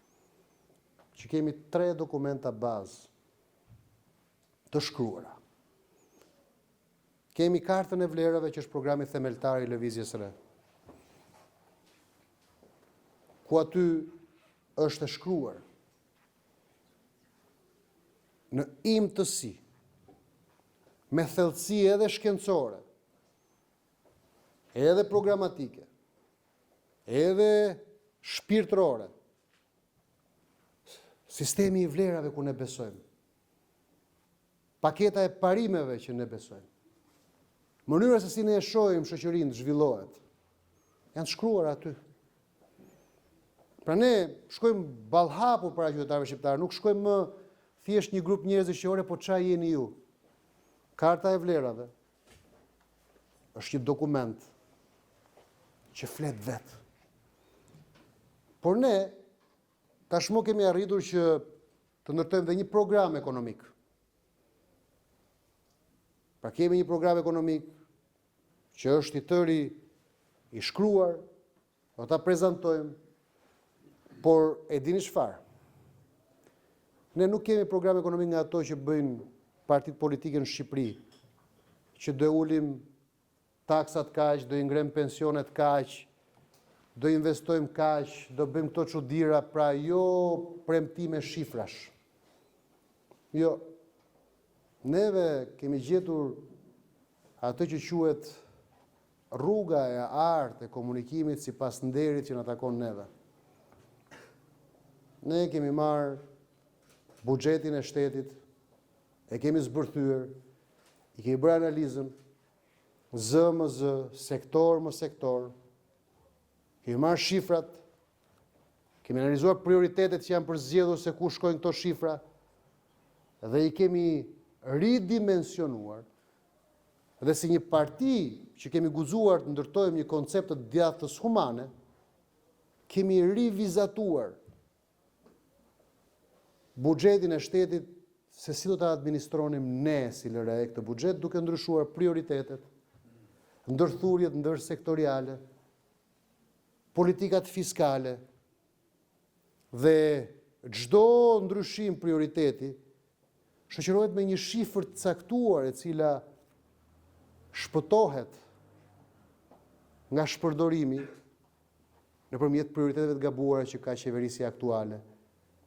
Që kemi 3 dokumenta bazë të shkruara. Kemi kartën e vlerave që është programi themeltar i Lëvizjes Re. Ku aty është e shkruar në imtësi, me thellësi edhe shkencore, edhe programatike, edhe shpirtërore, sistemi i vlerave ku ne besojmë, paketa e parimeve që ne besojmë, mënyra se si ne e shohim shoqërinë të zhvillohet, janë shkruar aty. Pra ne shkojmë ballhapur para qytetarëve shqiptarë, nuk shkojmë më thjesht një grup njerëzish që ore po çfarë jeni ju. Karta e vlerave është një dokument që flet vetë. Por ne tashmë kemi arritur që të ndërtojmë dhe një program ekonomik. Pra kemi një program ekonomik që është i tëri i shkruar, do ta prezantojmë, por e dini çfarë? Ne nuk kemi program ekonomik nga ato që bëjnë partitë politike në Shqipëri, që do ulim taksat kaq, do i ngrem pensionet kaq, do investojmë kaq, do bëjmë këto çuditëra, pra jo premtime shifrash. Jo. Neve kemi gjetur atë që quhet rruga e artë e komunikimit sipas nderit që na takon neve. Ne kemi marrë buxhetin e shtetit, e kemi zbërthyer, i kemi bërë analizën, zë më zë, sektor më sektor, kemi marrë shifrat, kemi analizuar prioritetet që janë përzgjedhur se ku shkojnë këto shifra, dhe i kemi ridimensionuar, dhe si një parti që kemi guxuar të ndërtojmë një koncept të djathtës humane, kemi rivizatuar buxhetin e shtetit se si do ta administronim ne si LRE këtë buxhet, duke ndryshuar prioritetet, ndërthurjet ndërsektoriale, politikat fiskale, dhe çdo ndryshim prioriteti shoqërohet me një shifër të caktuar e cila shpëtohet nga shpërdorimi nëpërmjet prioriteteve të gabuara që ka qeverisja aktuale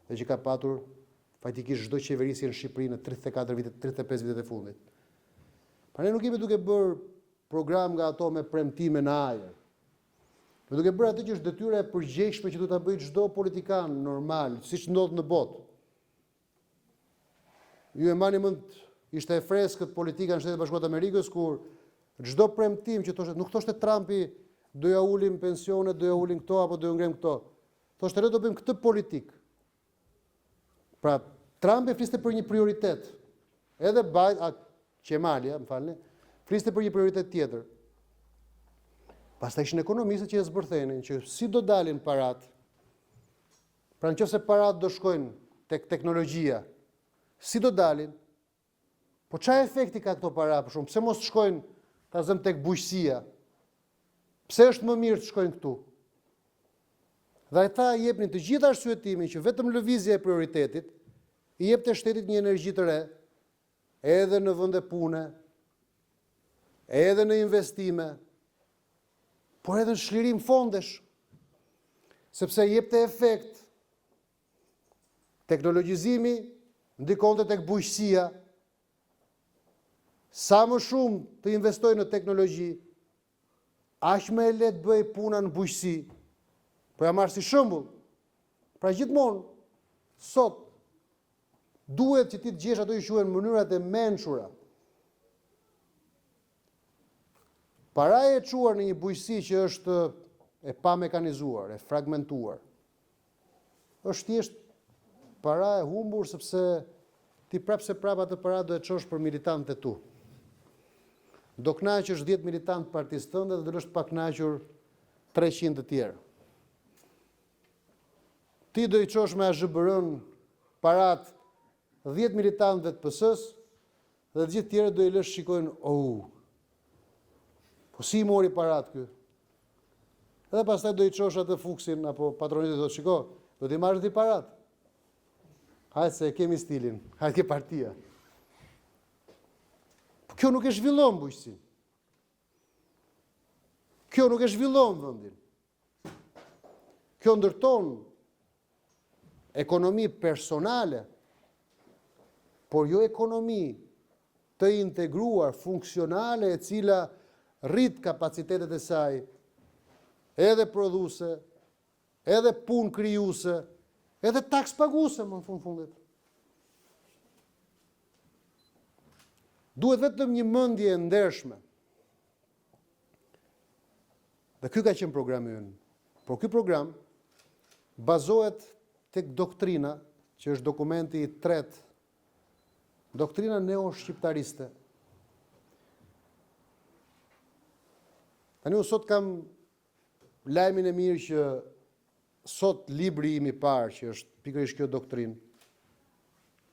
dhe që ka patur faktikisht çdo qeverisje në Shqipëri në 34 vitet, 35 vitet e fundit. Pra ne nuk jemi duke bërë program nga ato me premtime në ajër. Ne duke bërë atë që është detyra e përgjegjshme që duhet ta bëjë çdo politikan normal, siç ndodh në botë. Ju e mbani mend, ishte e freskët politika në Shtetet Bashkuara të Amerikës kur çdo premtim që thoshte, nuk thoshte Trumpi do ja ulim pensionet, do ja ulim këto apo do ja ngrem këto. Thoshte ne do bëjmë këtë politikë. Pra, Trump e fliste për një prioritet. Edhe Qemalia, më falni, fliste për një prioritet tjetër. Pastaj ishin ekonomistët që e zbërthenin që si do dalin parat. Pra nëse parat do shkojnë tek teknologjia, si do dalin? Po çfarë efekti ka këto para për shumë? Pse mos shkojnë ta zëm tek bujqësia? Pse është më mirë të shkojnë këtu? Dhe ata i jepnin të gjithë arsyetimin që vetëm lëvizja e prioritetit i jep të shtetit një energji të re, edhe në vende pune, edhe në investime, por edhe në shlirim fondesh, sepse i jep të efekt. Teknologjizimi ndikonte tek bujqësia. Sa më shumë të investoj në teknologji, aq më e lehtë bëj puna në bujqësi. Po ja marr si shembull. Pra gjithmonë sot duhet që ti të gjesh ato që quhen mënyrat e mençura. Paraja e çuar në një bujqësi që është e pa mekanizuar, e fragmentuar, është thjesht para e humbur, sepse ti prapse prapa të para do e çosh për militantët e tu. Do kënaqësh 10 militantë partisë tënde dhe do lësh pa kënaqur 300 të tjerë. Ti do i çosh me AZBR-n parat 10 militantëve të PS-s dhe të gjithë tjerët do i lësh shikojnë, po si i mori parat ky? Edhe pastaj do i çosh atë Fuksin apo patronitin do të shiko, do t'i marrësh ti parat. Hajde se kemi stilin, hajde ke partia. Po kjo nuk e zhvillon bujqësinë. Kjo nuk e zhvillon vendin. Kjo ndërton ekonomi personale, por jo ekonomi të integruar, funksionale, e cila rrit kapacitetet e saj, edhe prodhuese, edhe punë krijuese, edhe taks paguese më në fundit. Duhet vetëm një mendje e ndershme. Dhe ky ka qenë programi ynë. Por ky program bazohet tek doktrina, që është dokumenti i tretë, doktrina neo-shqiptariste. Tani unë sot kam lajmin e mirë që sot libri im i parë, që është pikërisht kjo doktrinë,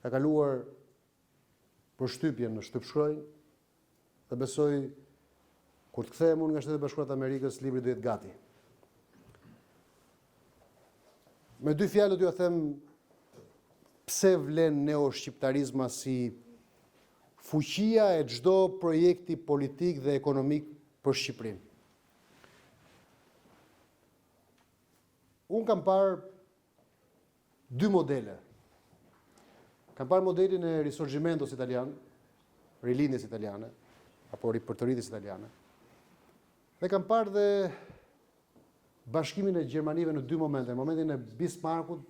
ka kaluar përshtypjen në shtypshkronjë dhe besoj kur të kthehem unë nga Shtetet e Bashkuara të Amerikës, libri do jetë gati. Me dy fjalë do t'ju them pse vlen neo-shqiptarizma si fuqia e çdo projekti politik dhe ekonomik për Shqipërinë. Unë kam parë dy modele. Kam parë modelin e Risorgimentos italian, rilindjes italiane, apo ripërtëritjes italiane. Dhe kam parë dhe bashkimin e Gjermanive në dy momente, në momentin e Bismarckut,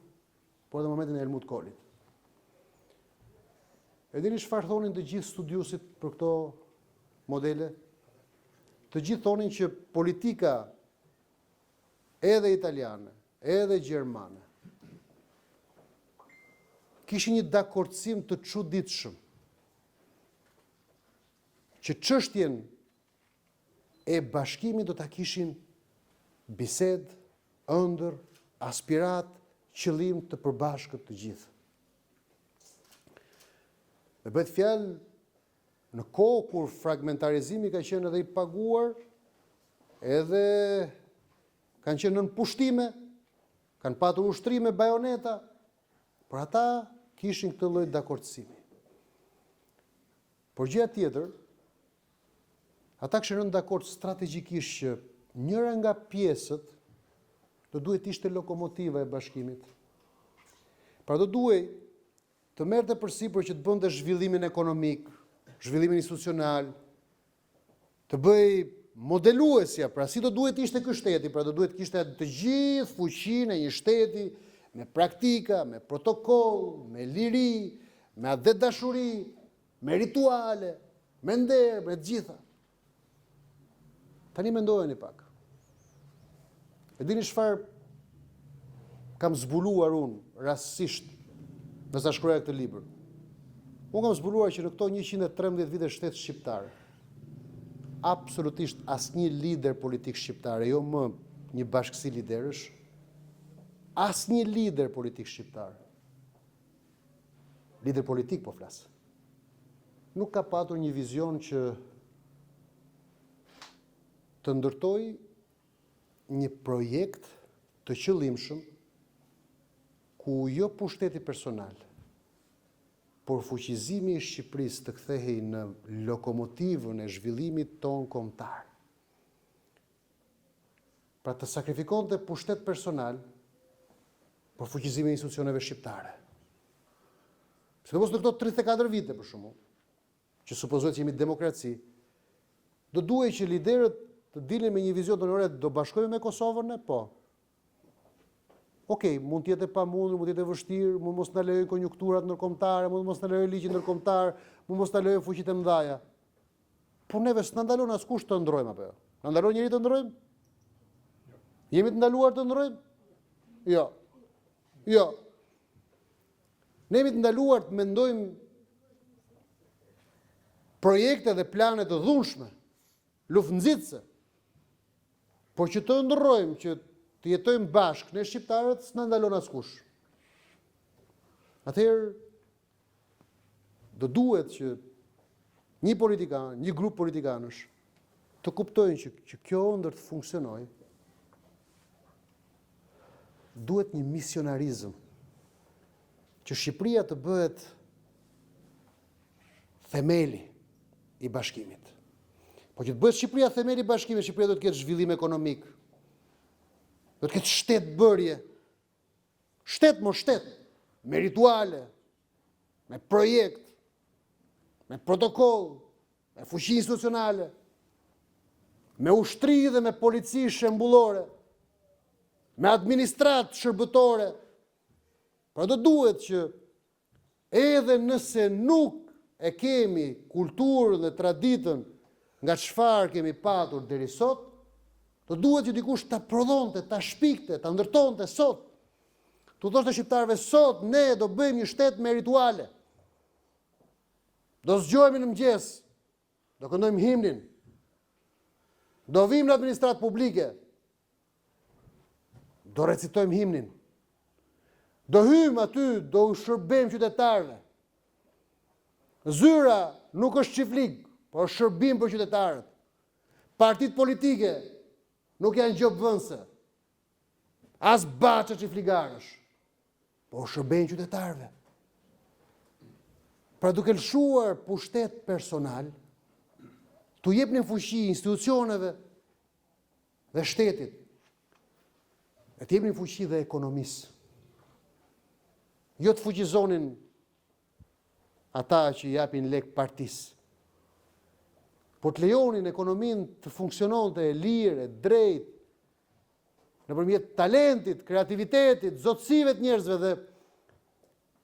por edhe në momentin e Helmut Kohlit. E dini çfarë thonin të gjithë studiuesit për këto modele? Të gjithë thonin që politika edhe italiane, edhe gjermane, kishin një dakordsim të çuditshëm, që çështjen e bashkimit do ta kishin bisedë, ëndër, aspirat, qëllim të përbashkët të gjithë. Dhe bëhet fjalë në kohë kur fragmentarizimi ka qenë edhe i paguar, edhe kanë qenë nën pushtime, kanë patur ushtrime bajoneta, por ata kishin këtë lloj dakordësimi. Por gjëja tjetër, ata kishin rënë dakord strategjikisht që njëra nga pjesët do duhet ishte lokomotiva e bashkimit. Pra do duhej të merrte përsipër që të bënte zhvillimin ekonomik, zhvillimin institucional, të bëj modeluesja, pra si do duhet ishte ky shteti, pra do duhet kishte të gjithë fuqinë e një shteti me praktika, me protokoll, me liri, me adet dashuri, me rituale, me nder, me të gjitha. Tani mendojeni pak. E dini çfarë kam zbuluar unë rastësisht me sa shkruaj këtë libër. Unë kam zbuluar që në këto 113 vite shtetë shqiptar, absolutisht asnjë lider politik shqiptar, jo më një bashkësi liderësh, asnjë lider politik shqiptar, lider politik po flas, nuk ka patur një vizion që të ndërtoj një projekt të qëllimshëm ku jo pushteti personal, por fuqizimi i Shqipërisë të kthehej në lokomotivën e zhvillimit ton kombëtar. Pra të sakrifikonte pushtet personal për fuqizimin e institucioneve shqiptare. Sidomos në këto 34 vite, për shembull, që supozohet që jemi demokraci, do duhej që liderët të dilnin me një vizion të nëre, do bashkojmë me Kosovën, po. Okej, mund të jetë e pamundur, mund të jetë e vështirë, mund mos na lejojnë konjunkturat ndërkombëtare, mund mos na lejojë ligji ndërkombëtar, mund mos na lejojë fuqitë e mëdha. Por neve s'na ndalon askush të ndrojmë apo jo? Na ndalon njëri të ndrojmë? Jemi të ndaluar të ndrojmë? Jo. Jo. Ne jemi të ndaluar të mendojmë projekte dhe plane të dhunshme, luftë-nxitse. Por që të ndrojmë, që të jetojmë bashkë, ne shqiptarët s'na ndalon askush. Atëherë do duhet që një politikan, një grup politikanësh të kuptojnë që kjo ëndër të funksionojë, duhet një misionarizëm, që Shqipëria të bëhet themeli i bashkimit. Po që të bëhet Shqipëria themeli i bashkimit, Shqipëria do të ketë zhvillim ekonomik, do të ketë shtet bërje, shtet, me rituale, me projekt, me protokoll, me fuqi institucionale, me ushtri dhe me polici shembullore, me administratë shërbëtore. Pra do duhet që edhe nëse nuk e kemi kulturën dhe traditën nga çfarë kemi patur deri sot, do duhet që dikush ta prodhonte, ta shpikte, ta ndërtonte sot. Tu thoshte shqiptarëve sot ne do bëjmë një shtet me rituale. Do zgjohemi në mëngjes, do këndojmë himnin, do vim në administratë publike, do recitojmë himnin, do hymë aty, do u shërbejmë qytetarëve. Zyra nuk është çiflik, por shërbim për qytetarët. Partitë politike nuk janë gjobvënse, as baçë çifligarësh, por shërbejnë qytetarëve. Pra duke lëshuar pushtet personal, t'u jepnin fuqi institucioneve dhe shtetit, e t'jepnin fuqi dhe ekonomisë. Jo të fuqizonin ata që japin lek partisë, por të lejonin ekonominë të funksiononte e lirë, e drejtë, nëpërmjet talentit, kreativitetit, zotësive të njerëzve dhe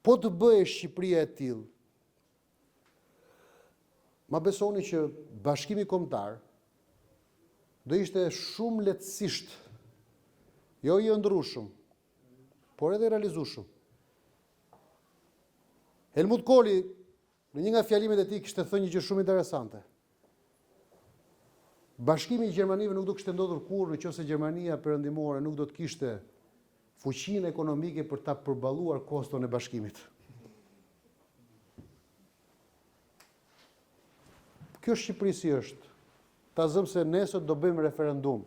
po të bëhej Shqipëria e tillë. Ma besoni që bashkimi kombëtar do ishte shumë lehtësisht, jo i ëndrueshëm, por edhe realizueshëm. Helmut Kohli, në një nga fjalimet e tij, kishte thënë një gjë shumë interesante. Bashkimi i Gjermanive nuk do kishte ndodhur kurrë nëse Gjermania perëndimore nuk do të kishte fuqinë ekonomike për ta përballuar koston e bashkimit. Kjo Shqipëri si është? Ta zëm se nesër do bëjmë referendum.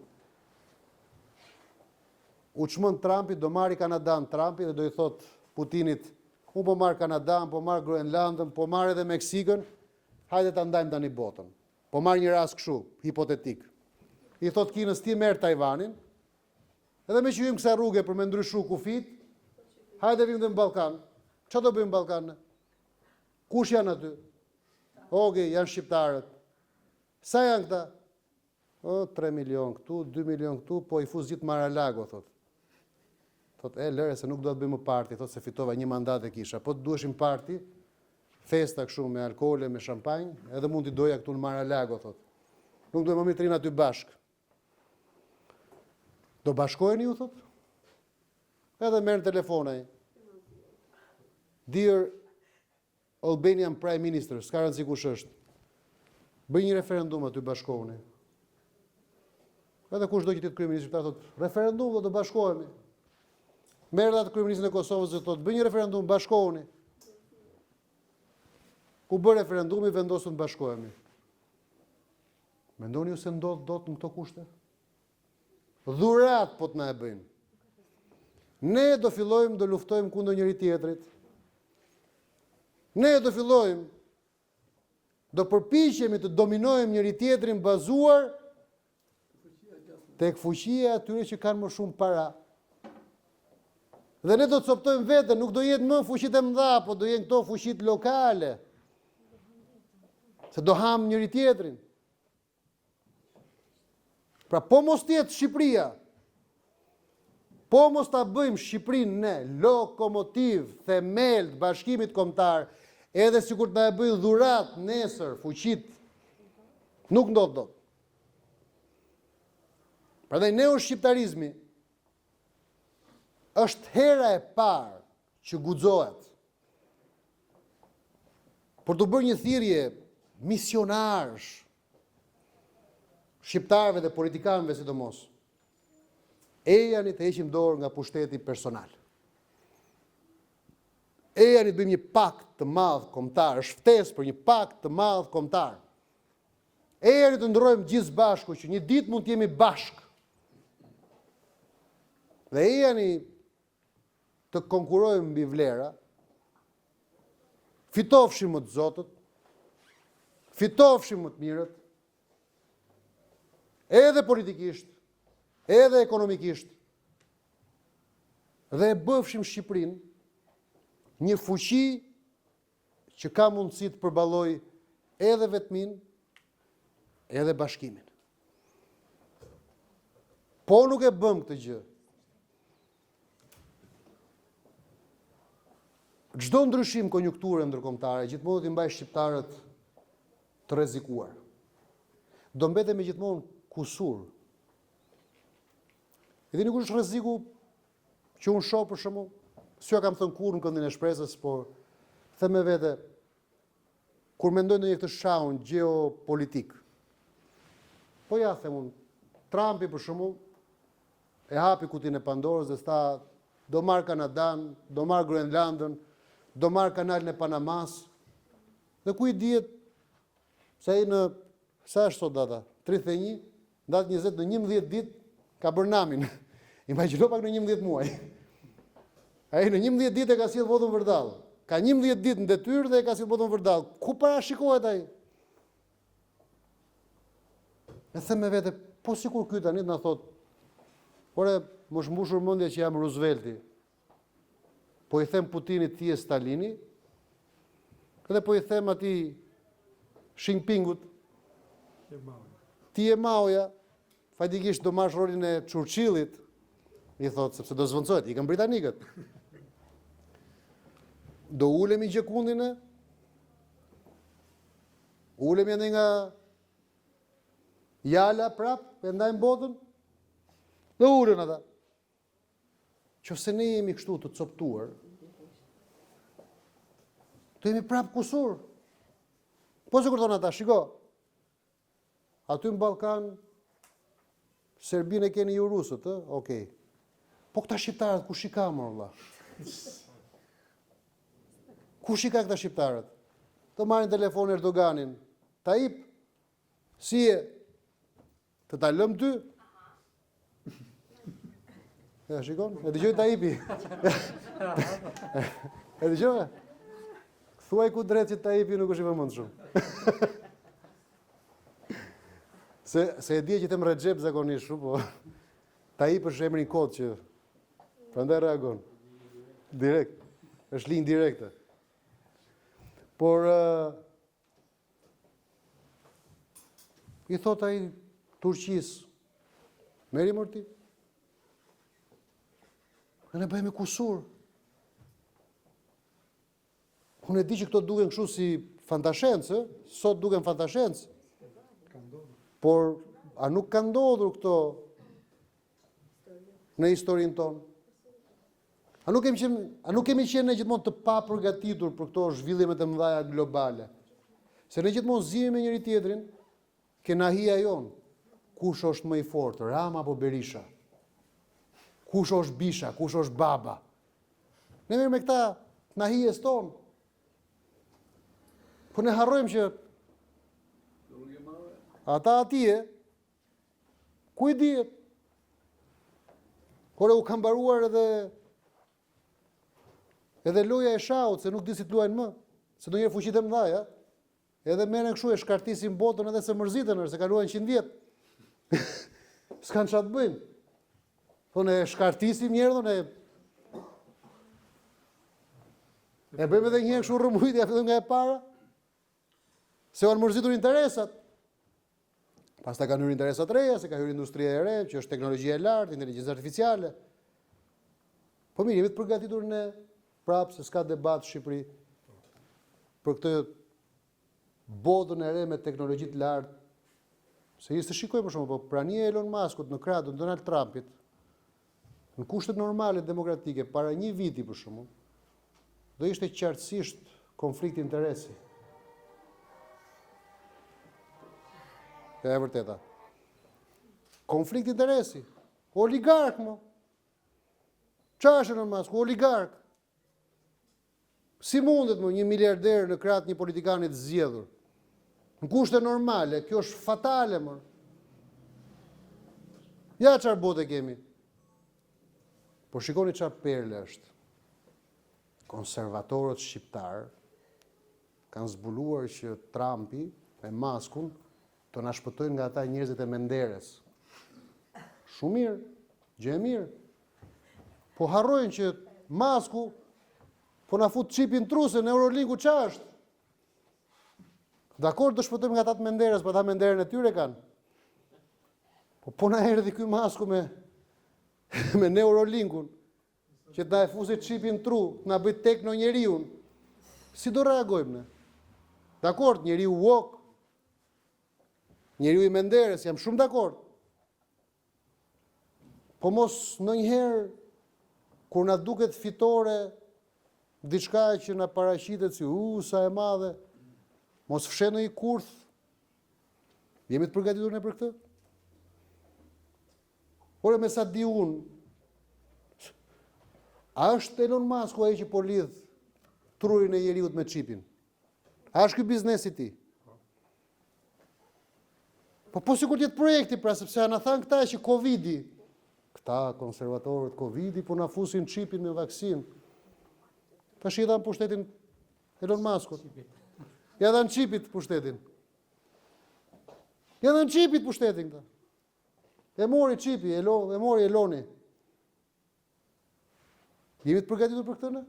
U çmend Trumpi, do marri Kanadan Trumpi dhe do i thot Putinit, unë po marr Kanadan, po marr Groenlandën, po marr edhe Meksikën, hajde ta ndajmë tani botën. Po marr një rast kështu, hipotetik. I thot Kinës, ti merr Tajvanin, edhe me që hymë kësa rrugë për me ndryshu kufit, hajde vim dhe në Ballkan. Çfarë do bëjmë në Ballkan? Kush janë aty? Oge, janë shqiptarët. Sa janë këta? 3 milion këtu, 2 milion këtu, po i fuz gjithë Mar-a-Lago, thot. Thot, lëre se nuk do të bëjmë parti, thot se fitova një mandat e kisha. Po të duheshim parti, festa kështu me alkoole, me shampanjë, edhe mund t'i doja këtu në Mar-a-Lago, thot. Nuk do më mitrin aty bashkë. Do bashkojeni ju, thot? Edhe merr në telefonaj. Dear Albanian Prime Minister, s'ka rëndësi kush është, bëj një referendum aty bashkohuni. Edhe kush do që të kryeminist shqiptar thotë, referendum do të bashkohemi. Merr atë kryeministin e Kosovës dhe thotë, bëj një referendum, bashkohuni. Ku bë referendumi, vendosën të bashkohemi. Mendoni ju se ndodh dot në këto kushte? Dhurat po të na e bëjnë. Ne do fillojmë do luftojmë kundër njëri tjetrit. Ne do fillojmë do përpiqemi të dominojmë njëri tjetrin bazuar tek fuqia e atyre që kanë më shumë para. Dhe ne do të coptojmë veten, nuk do jetë më fuqitë e mëdha, po do jenë këto fuqitë lokale. Se do ham njëri tjetrin. Pra po mos jetë Shqipëria, po mos ta bëjmë Shqipërinë ne lokomotiv, themel të bashkimit kombëtar, edhe sikur të na e bëjnë dhurat nesër fuqit, nuk ndodh dot. Prandaj neo-shqiptarizmi është hera e parë që guxohet për të bërë një thirrje misionarësh, shqiptarëve dhe politikanëve sidomos. Ejani të heqim dorë nga pushteti personal. Ejani të bëjmë një pakt të madh kombëtar, është ftesë për një pakt të madh kombëtar. Ejani të ndrojmë gjithë bashku që një ditë mund të jemi bashkë. Dhe ejani të konkurojmë mbi vlera, fitofshim më të zotët, fitofshim më të mirët, edhe politikisht, edhe ekonomikisht, dhe e bëfshim Shqipërinë një fuqi që ka mundësi të përballojë edhe vetmin, edhe bashkimin. Po nuk e bëm këtë gjë. Çdo ndryshim konjunkture ndërkombëtare gjithmonë t'i mbaj shqiptarët të rrezikuar. Do mbetemi gjithmonë kusur. E dini kush është rreziku që unë shoh për shembull? S'ja kam thënë kurrë në këndin e shpresës, por them me vete, kur mendoj ndonjë këtë shahun geopolitik. Po ja them unë, Trumpi për shembull e hapi kutinë e Pandorës dhe tha do marr Kanadan, do marr Groenlandën, do marr kanalin e Panamas. Dhe ku i dihet se ai në sa është sot data? 31, datë 20 në 11 ditë ka bërë namin. Imagjino pak në 11 muaj. Ai në 11 ditë e ka sjell votën vërdall. Ka 11 ditë në detyrë dhe e ka sjell votën vërdall. Ku parashikohet ai? E them me vete, po sikur ky tani na thot, ore, mos mbushur mendja që jam Roosevelti. Po i them Putinit ti e Stalini, edhe po i them atij Xi Jinpingut ti e Maoja, fatikisht do marrësh rolin e Churchillit, i thot, sepse do zvendçohet, ikën britanikët. Do ulemi gjekundin e? Ulemi ende nga jala prap, e ndajmë botën? Dhe ulen ata. Qofse ne jemi kështu të coptuar, të jemi prap kusur. Po se kur thonë ata, shiko, aty në Ballkan, Serbinë e keni ju rusët, okej. Po këta shqiptarët, kush i ka më valla? Kush i ka këta shqiptarët? Të marrin telefon Erdoganin, Tayyip, si e? Të ta lëm ty? Ja, shikon? E dëgjoj Tayyipi. E dëgjoj? Thuaj ku drejt që Tayyipi nuk është i vëmendshëm. Se e di që them Recep zakonisht shumë, po Tayyip është emri i kod që prandaj reagon. Direkt. Është linjë direkte. Por i thot ai Turqisë, merri morti. Ne bëhemi kusur. Unë e di që këto duken kështu si fantashencë, sot duken fantashencë. Por a nuk ka ndodhur këto në historinë tonë? A nuk kemi qenë ne gjithmonë të pa përgatitur për këto zhvillimet e mëdha globale? Se ne gjithmonë zihemi me njëri tjetrin, kenahia jon. Kush është më i fortë, Rama apo Berisha? Kush është Bisha, kush është Baba? Ne merrem me këta nahijes tonë. Po ne harrojmë që ata atje, ku i dihet? Kore u kam mbaruar edhe loja e shahut, se nuk di si të luajnë më, se ndonjëherë fuqitë e mëdha, edhe merren kështu e shkartisin botën edhe se mërziten, se kaluajnë 100 vjet. S'kan çfarë të bëjnë. Thonë e shkartisim njerëzën e bëjmë edhe një herë kështu rrëmujtje, fillojmë nga e para. Se janë mërzitur interesat. Pastaj kanë hyrë interesat reja, se ka hyrë industria e re, që është teknologjia e lartë, inteligjencë artificiale. Po mirë, jemi të përgatitur ne prapë se s'ka debat në Shqipëri për këtë botën e re me teknologji të lartë. Se se shikoj për shembull, po prania e Elon Muskut në krah të Donald Trumpit, në kushtet normale demokratike para një viti për shembull, do ishte qartësisht konflikt interesi. E vërteta. Konflikt interesi. Oligark, mo. Qa është Elon Musk? Oligark. Si mundet, mo, një miliarder në krah një politikanit zgjedhur? Në kushte normale, kjo është fatale, mo. Ja çfarë bote kemi. Po shikoni çfarë perle është. Konservatorët shqiptar kanë zbuluar që Trumpi e Muskun të na shpëtojnë nga ata njerëzit e Menderes. Shumë mirë, gjë e mirë. Po harrojnë që Musku po na fut çipin truse në Eurolinku ç'a është? Dakor, do shpëtojmë nga ata të Menderes, po ata Menderën e tyre kanë. Po na erdhi ky Musku me Neurolinkun, që ta e fusi çipin tru, na bëj tekno njeriu. Si do reagojmë ne? Dakor, njeriu woke, njeriu i Menderes, jam shumë dakord. Po mos ndonjëherë kur na duket fitore diçka që na paraqitet si sa e madhe, mos fshenë i kurth. Jemi të përgatitur ne për këtë? Ore me sa di unë, a është Elon Musk ai që po lidh trurin e njeriut me çipin? A është ky biznesi i tij? Po sikur të jetë projekti, pra sepse na thanë këta që Covidi, këta konservatorët Covidi po na fusin çipin me vaksinë. Tash i dhan pushtetin Elon Muskut. Ja dhan çipit pushtetin. Ja dhan çipit pushtetin këta. E mori çipi, e mori Eloni. Jemi të përgatitur për këtë ne?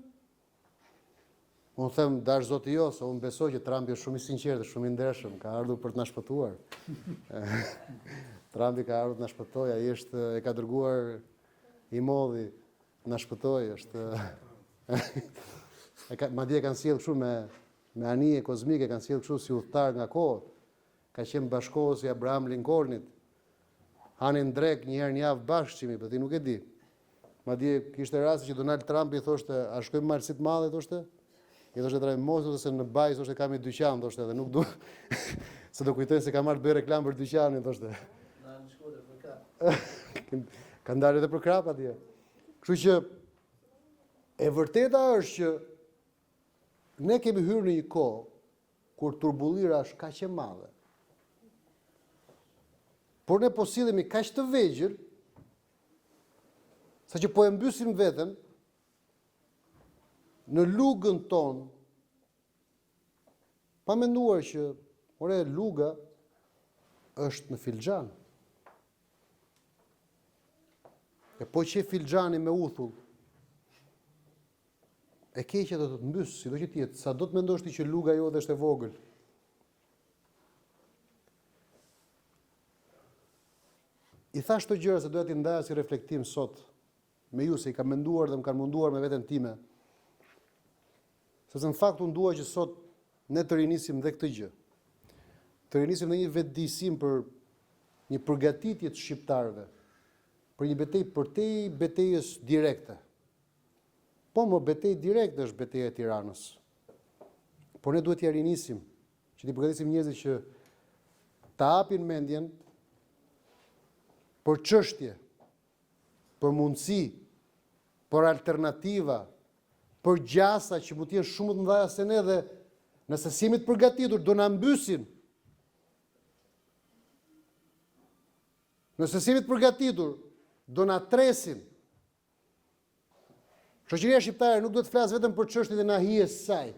Unë them dash zoti jo, se unë besoj që Trumpi është shumë i sinqertë, shumë i ndershëm, ka ardhur për të na shpëtuar. Trumpi ka ardhur të na shpëtojë, ai është e ka dërguar i modhi na shpëtojë, është madje kanë sjellë kështu me anije kozmike, kanë sjellë kështu si udhëtar nga kohët. Ka qenë bashkohës i Abraham Lincolnit. Hanin drek një herë në javë bashkë çimi, po ti nuk e di. Madje kishte rasti që Donald Trump i thoshte, a shkojmë marrësi të madhe, thoshte? I thoshte drejt mos se në baj thoshte kam një dyqan, thoshte, dhe nuk do se do kujtojnë se ka marrë të bëj reklam për dyqanin, thoshte. Na në Shkodër për krap. Ka ndarë edhe për krap atje. Kështu që e vërteta është që ne kemi hyrë në një kohë kur turbullira është kaq e madhe. Por ne po sillemi kaq të vegjël sa që po e mbysim veten në lugën tonë, pa menduar që, ore, luga është në filxhan. E po që filxhani me uthull, e keqja do të të mbys, si do që tjetë, sa do të mendosh ti që luga jote është e vogël. I thash të gjëra se doja t'i ndaja si reflektim sot me ju, se i kam menduar dhe më kanë munduar me veten time. Sepse në fakt unë dua që sot ne të rinisim dhe këtë gjë. Të rinisim dhe një vetëdijsim për një përgatitje të shqiptarëve, për një betejë përtej betejës direkte. Po, më betejë direkt është betejë e Tiranës. Por ne duhet t'ja rinisim, që t'i përgatisim njerëzit që ta hapin mendjen për çështje, për mundësi, për alternativa, për gjasa që mund të jenë shumë të mëdha se ne dhe nëse si jemi të përgatitur do na mbysin. Nëse si jemi të përgatitur do na tresin. Shoqëria shqiptare nuk duhet të flasë vetëm për çështjet e nahijes së saj.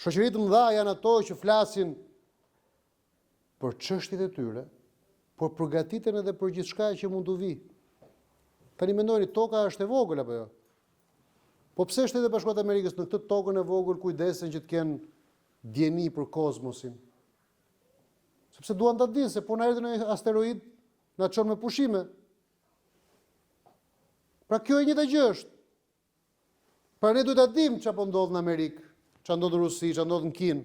Shoqëritë të mëdha janë ato që flasin për çështjet e tyre, por përgatiten edhe për gjithçka që mund të vijë. Tani mendoni, toka është e vogël apo jo? Po pse Shtetet e Bashkuara të Amerikës në këtë tokën e vogël kujdesen që të kenë dieni për kozmosin? Sepse duan ta dinë se po na erdhi një asteroid, na çon me pushime. Pra kjo e njëjta gjë është. Pra ne duhet ta dimë çfarë po ndodh në Amerikë, çfarë ndodh në Rusi, çfarë ndodh në Kinë.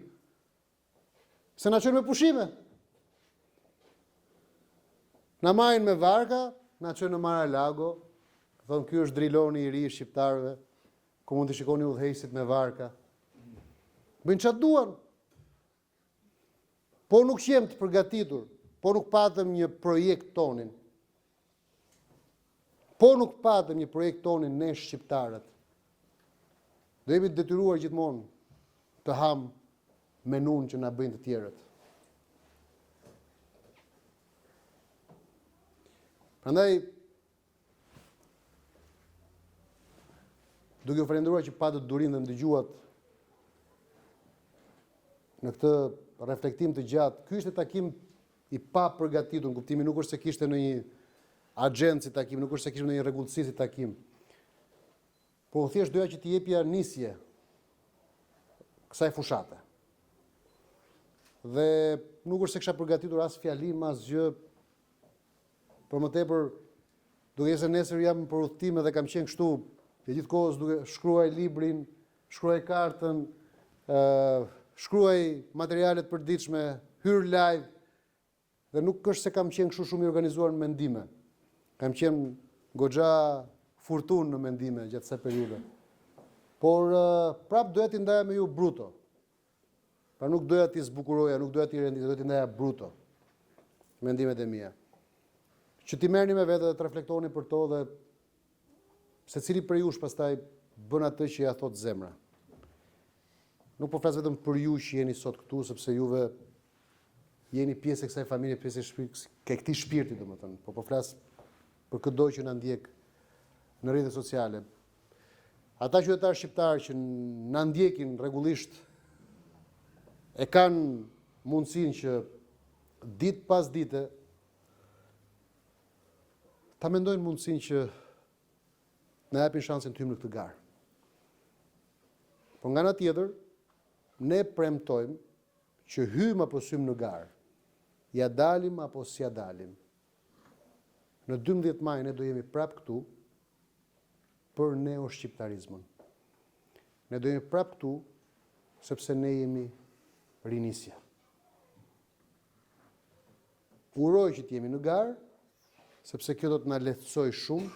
Se na çon me pushime. Na marrin me varka, na çojnë në Mar-a-Lago, thonë ky është driloni i ri i shqiptarëve, ku mund të shikoni udhëheqësit me varka. Bëjnë çfarë duan. Po nuk jemi të përgatitur, po nuk patëm një projekt tonin. Po nuk patëm një projekt tonin ne shqiptarët. Do jemi të detyruar gjithmonë të ham menun që na bëjnë të tjerët. Prandaj, duke u falendëruar që patët durinë dhe ndëgjuat në këtë reflektim të gjatë, ky ishte takim i pa përgatitur, në kuptimin nuk është se kishte në një agjendë si takim, nuk është se kishte në një rregullsi si takim. Po thjesht doja që t'i jepja nisje kësaj fushate. Dhe nuk është se kisha përgatitur as fjalim, as gjë, por më tepër duke se nesër jam për udhëtim dhe kam qenë kështu e gjithë kohës duke shkruaj librin, shkruaj kartën, shkruaj materialet përditshme, hyr live, dhe nuk është se kam qenë kështu shumë i organizuar në mendime. Kam qenë goxha furtun në mendime gjatë kësaj periudhe. Por prap doja t'i ndaja me ju bruto. Pra nuk doja t'i zbukuroja, nuk doja t'i rendita, doja t'i ndaja bruto mendimet e mia. Që t'i merrni me vete dhe të reflektoni për to dhe secili për jush pastaj bën atë që ja thot zemra. Nuk po flas vetëm për ju që jeni sot këtu, sepse juve jeni pjesë e kësaj familje, pjesë e këtij shpirti, domethënë, po flas për çdo që na ndjek në rrjetet sociale. Ata qytetarë shqiptarë që na ndjekin rregullisht e kanë mundësinë që ditë pas dite ta mendojnë mundësinë që na japin shansin të hyjmë në këtë garë. Por nga ana tjetër, ne premtojmë që hyjmë apo s'hyjmë në garë, ja dalim apo s'ja dalim. Në 12 maj ne do jemi prap këtu për neo-shqiptarizmën. Ne do jemi prap këtu sepse ne jemi rinisja. Uroj që t'jemi në garë, sepse kjo do të na lehtësoj shumë,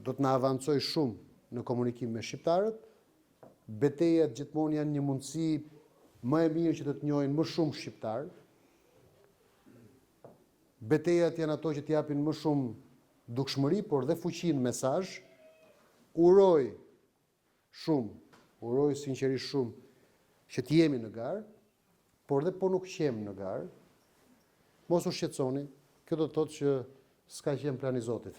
do të na avancoj shumë në komunikim me shqiptarët. Betejat gjithmonë janë një mundësi më e mirë që të njohin më shumë shqiptarë. Betejat janë ato që t'japin më shumë dukshmëri, por dhe fuqinë mesazh. Uroj sinqerisht shumë që t'jemi në garë, por dhe po nuk qemi në garë. Mos u shqetësoni, kjo do të thotë që s'ka qenë plani i Zotit.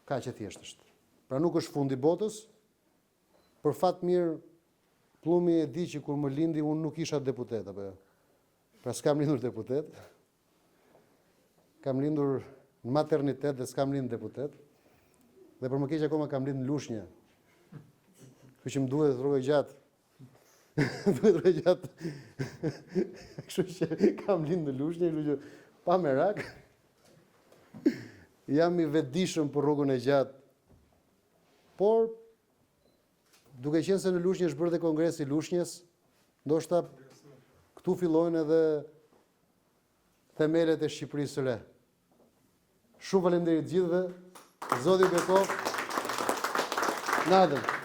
Ka që thjesht është. Pra nuk është fundi botës, për fat mirë, Pllumi e di që kur më lindi, unë nuk isha deputet, apo jo. Pra s'kam lindur deputet, kam lindur në maternitet dhe s'kam lindur deputet, dhe për më keq akoma kam lindur në Lushnjë. Kështu që më duhet rrugë gjatë. Duhet rrugë gjatë. Kështu që kam lindur në Lushnjë, kështu që pa merak. Jam i vetëdijshëm për rrugën e gjatë. Por duke qenë se në Lushnjë është bërë dhe kongresi i Lushnjës, ndoshta këtu fillojnë edhe themelet e Shqipërisë së re. Shumë faleminderit gjithëve. Zoti ju bekoft. Natën.